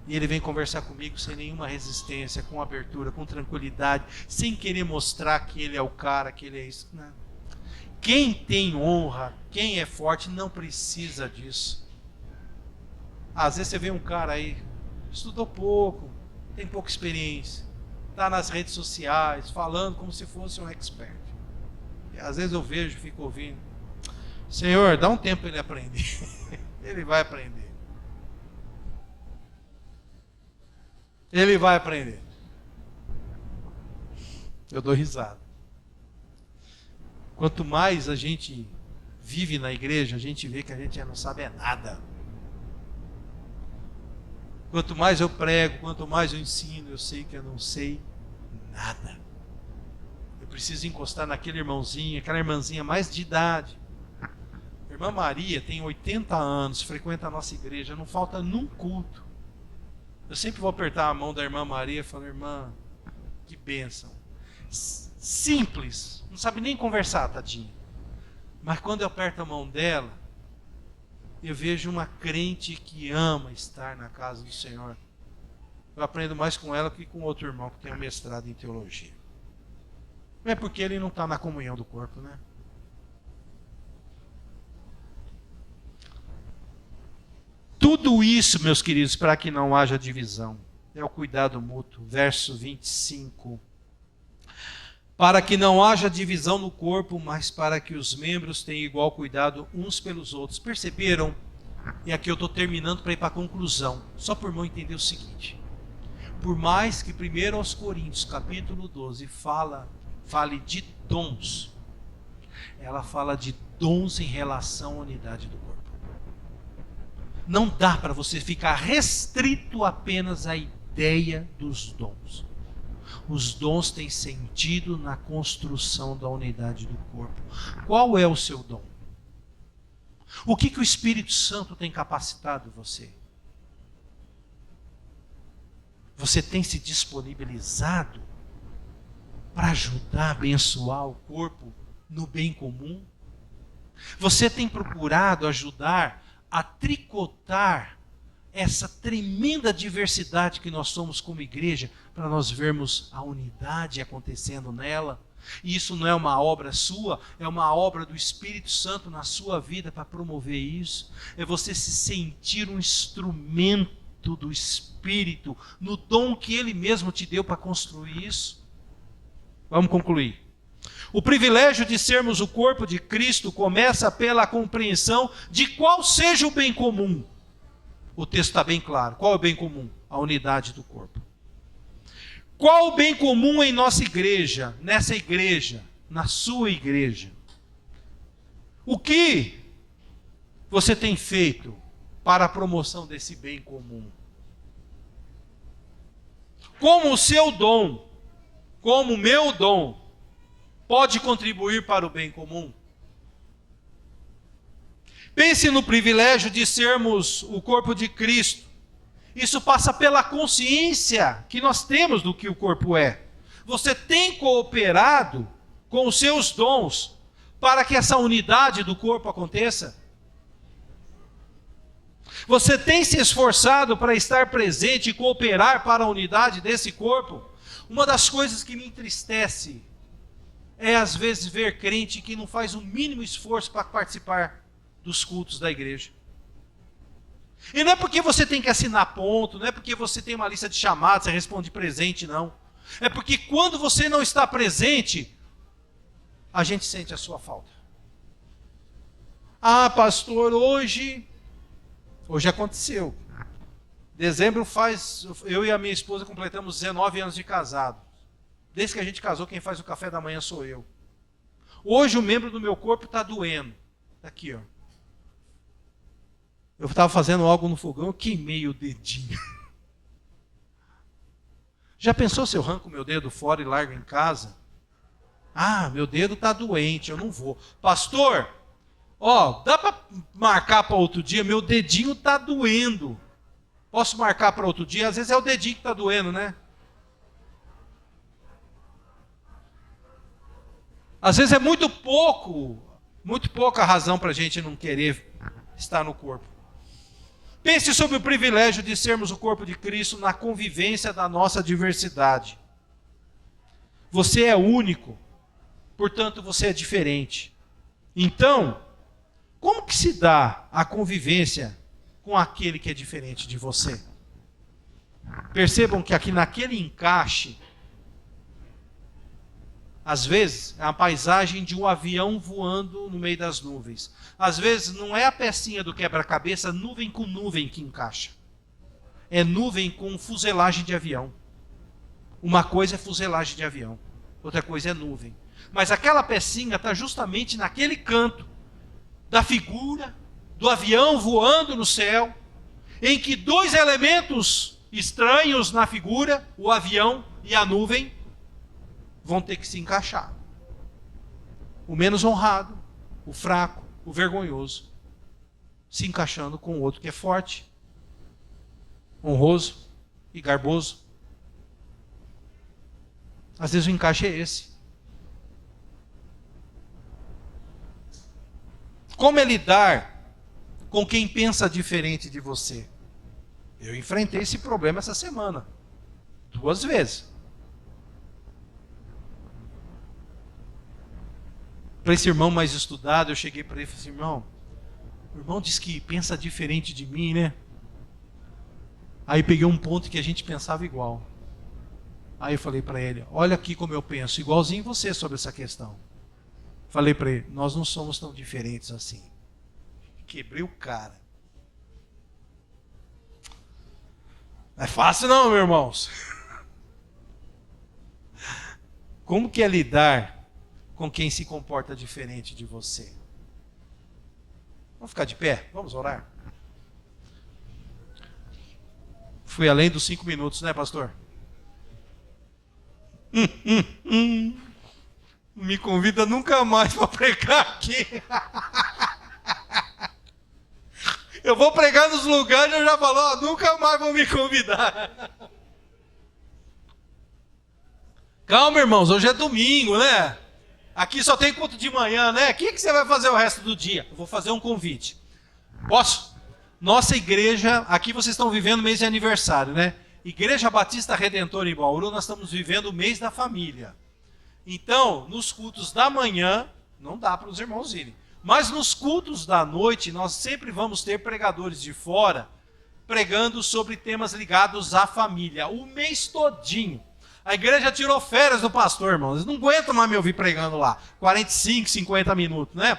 E ele vem conversar comigo sem nenhuma resistência, com abertura, com tranquilidade, sem querer mostrar que ele é o cara, que ele é isso. Não. Quem tem honra, quem é forte, não precisa disso. Às vezes você vê um cara aí, estudou pouco, tem pouca experiência, está nas redes sociais, falando como se fosse um expert. E às vezes eu vejo, fico ouvindo, Senhor, dá um tempo para ele aprender. Ele vai aprender. Ele vai aprender. Eu dou risada. Quanto mais a gente vive na igreja, a gente vê que a gente não sabe nada. Quanto mais eu prego, quanto mais eu ensino, eu sei que eu não sei nada. Eu preciso encostar naquele irmãozinho, aquela irmãzinha mais de idade. A irmã Maria tem 80 anos, frequenta a nossa igreja, não falta num culto. Eu sempre vou apertar a mão da irmã Maria e falar, irmã, que bênção. Simples, não sabe nem conversar, tadinha. Mas quando eu aperto a mão dela, eu vejo uma crente que ama estar na casa do Senhor. Eu aprendo mais com ela que com outro irmão que tem um mestrado em teologia. Não é porque ele não está na comunhão do corpo, né? Tudo isso, meus queridos, para que não haja divisão. É o cuidado mútuo. Verso 25. Para que não haja divisão no corpo, mas para que os membros tenham igual cuidado uns pelos outros. Perceberam? E aqui eu estou terminando para ir para a conclusão. Só por irmão entender o seguinte. Por mais que 1 aos Coríntios, capítulo 12, fale de dons, ela fala de dons em relação à unidade do corpo. Não dá para você ficar restrito apenas à ideia dos dons. Os dons têm sentido na construção da unidade do corpo. Qual é o seu dom? O que o Espírito Santo tem capacitado você? Você tem se disponibilizado para ajudar, abençoar o corpo no bem comum? Você tem procurado ajudar a tricotar essa tremenda diversidade que nós somos como igreja, para nós vermos a unidade acontecendo nela? E isso não é uma obra sua, é uma obra do Espírito Santo na sua vida para promover isso. É você se sentir um instrumento do Espírito, no dom que Ele mesmo te deu para construir isso. Vamos concluir. O privilégio de sermos o corpo de Cristo começa pela compreensão de qual seja o bem comum. O texto está bem claro. Qual é o bem comum? A unidade do corpo. Qual o bem comum em nossa igreja, nessa igreja, na sua igreja? O que você tem feito para a promoção desse bem comum? Como o seu dom, como o meu dom, pode contribuir para o bem comum? Pense no privilégio de sermos o corpo de Cristo. Isso passa pela consciência que nós temos do que o corpo é. Você tem cooperado com os seus dons para que essa unidade do corpo aconteça? Você tem se esforçado para estar presente e cooperar para a unidade desse corpo? Uma das coisas que me entristece é às vezes ver crente que não faz o mínimo esforço para participar dos cultos da igreja. E não é porque você tem que assinar ponto, não é porque você tem uma lista de chamados, você responde presente, não. É porque quando você não está presente, a gente sente a sua falta. Ah, pastor, hoje aconteceu. Dezembro eu e a minha esposa completamos 19 anos de casado. Desde que a gente casou, quem faz o café da manhã sou eu. Hoje o membro do meu corpo está doendo. Está aqui, ó. Eu estava fazendo algo no fogão, eu queimei o dedinho. Já pensou se eu arranco meu dedo fora e largo em casa? Ah, meu dedo está doente, eu não vou. Pastor, dá para marcar para outro dia? Meu dedinho está doendo. Posso marcar para outro dia? Às vezes é o dedinho que está doendo, né? Às vezes é muito pouca razão para a gente não querer estar no corpo. Pense sobre o privilégio de sermos o corpo de Cristo na convivência da nossa diversidade. Você é único, portanto você é diferente. Então, como que se dá a convivência com aquele que é diferente de você? Percebam que aqui naquele encaixe, às vezes é a paisagem de um avião voando no meio das nuvens. Às vezes não é a pecinha do quebra-cabeça, nuvem com nuvem que encaixa. É nuvem com fuselagem de avião. Uma coisa é fuselagem de avião, outra coisa é nuvem. Mas aquela pecinha está justamente naquele canto da figura do avião voando no céu, em que dois elementos estranhos na figura, o avião e a nuvem, vão ter que se encaixar. O menos honrado, o fraco, o vergonhoso, se encaixando com o outro que é forte, honroso e garboso. Às vezes o encaixe é esse. Como é lidar com quem pensa diferente de você? Eu enfrentei esse problema essa semana, 2 vezes. Para esse irmão mais estudado, eu cheguei para ele e falei assim: irmão, o irmão diz que pensa diferente de mim, né? Aí peguei um ponto que a gente pensava igual. Aí eu falei para ele: olha aqui como eu penso, igualzinho você sobre essa questão. Falei para ele: nós não somos tão diferentes assim. Quebrei o cara. Não é fácil não, meus irmãos. Como que é lidar com quem se comporta diferente de você? Vamos ficar de pé? Vamos orar? Fui além dos 5 minutos, né, pastor? Me convida nunca mais para pregar aqui. Eu vou pregar nos lugares, eu já falo, nunca mais vão me convidar. Calma, irmãos, hoje é domingo, né? Aqui só tem culto de manhã, né? O que você vai fazer o resto do dia? Eu vou fazer um convite. Posso? Nossa igreja, aqui vocês estão vivendo o mês de aniversário, né? Igreja Batista Redentora em Bauru, nós estamos vivendo o mês da família. Então, nos cultos da manhã, não dá para os irmãos irem. Mas nos cultos da noite, nós sempre vamos ter pregadores de fora pregando sobre temas ligados à família, o mês todinho. A igreja tirou férias do pastor, irmãos. Eles não aguentam mais me ouvir pregando lá. 45, 50 minutos, né?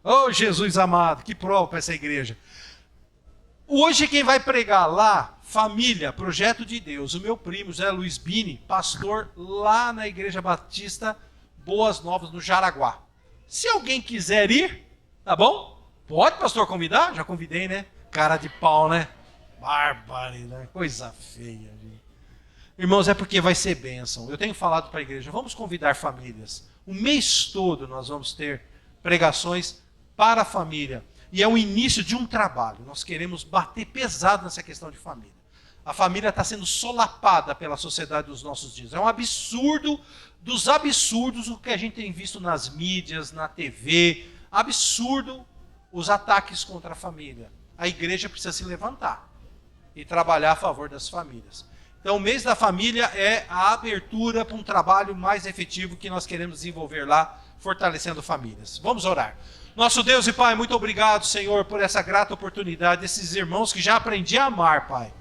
Oh, Jesus amado, que prova para essa igreja. Hoje quem vai pregar lá, família, projeto de Deus, o meu primo, José Luiz Bini, pastor lá na Igreja Batista Boas Novas, no Jaraguá. Se alguém quiser ir, tá bom? Pode, pastor, convidar? Já convidei, né? Cara de pau, né? Bárbaro, né? Coisa feia, gente. Irmãos, é porque vai ser bênção. Eu tenho falado para a igreja, vamos convidar famílias. O mês todo nós vamos ter pregações para a família. E é o início de um trabalho. Nós queremos bater pesado nessa questão de família. A família está sendo solapada pela sociedade dos nossos dias. É um absurdo dos absurdos o que a gente tem visto nas mídias, na TV. Absurdo os ataques contra a família. A igreja precisa se levantar e trabalhar a favor das famílias. Então, o mês da família é a abertura para um trabalho mais efetivo que nós queremos desenvolver lá, fortalecendo famílias. Vamos orar. Nosso Deus e Pai, muito obrigado, Senhor, por essa grata oportunidade, desses irmãos que já aprendi a amar, Pai.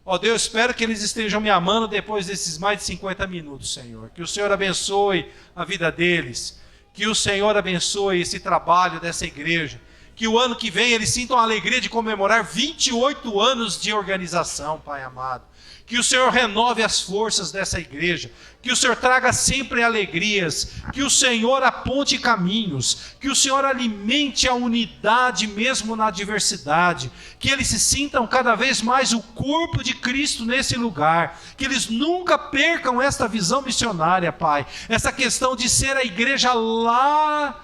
Ó Deus, espero que eles estejam me amando depois desses mais de 50 minutos, Senhor. Que o Senhor abençoe a vida deles, que o Senhor abençoe esse trabalho dessa igreja, que o ano que vem eles sintam a alegria de comemorar 28 anos de organização, Pai amado. Que o Senhor renove as forças dessa igreja, que o Senhor traga sempre alegrias, que o Senhor aponte caminhos, que o Senhor alimente a unidade mesmo na diversidade, que eles se sintam cada vez mais o corpo de Cristo nesse lugar, que eles nunca percam esta visão missionária, Pai, essa questão de ser a igreja lá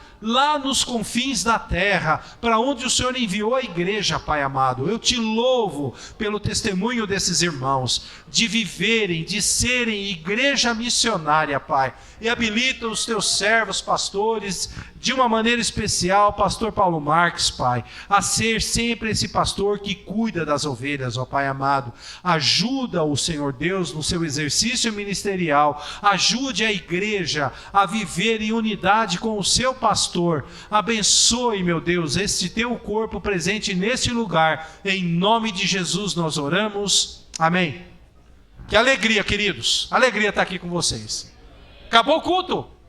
nos confins da terra, para onde o Senhor enviou a igreja, Pai amado. Eu te louvo pelo testemunho desses irmãos, de viverem, de serem igreja missionária, Pai. E habilita os teus servos, pastores, de uma maneira especial, pastor Paulo Marques, Pai, a ser sempre esse pastor que cuida das ovelhas, ó Pai amado. Ajuda o Senhor Deus no seu exercício ministerial, ajude a igreja a viver em unidade com o seu pastor. Abençoe, meu Deus, este teu corpo presente neste lugar. Em nome de Jesus nós oramos. Amém. Que alegria, queridos. Alegria estar aqui com vocês. Acabou o culto.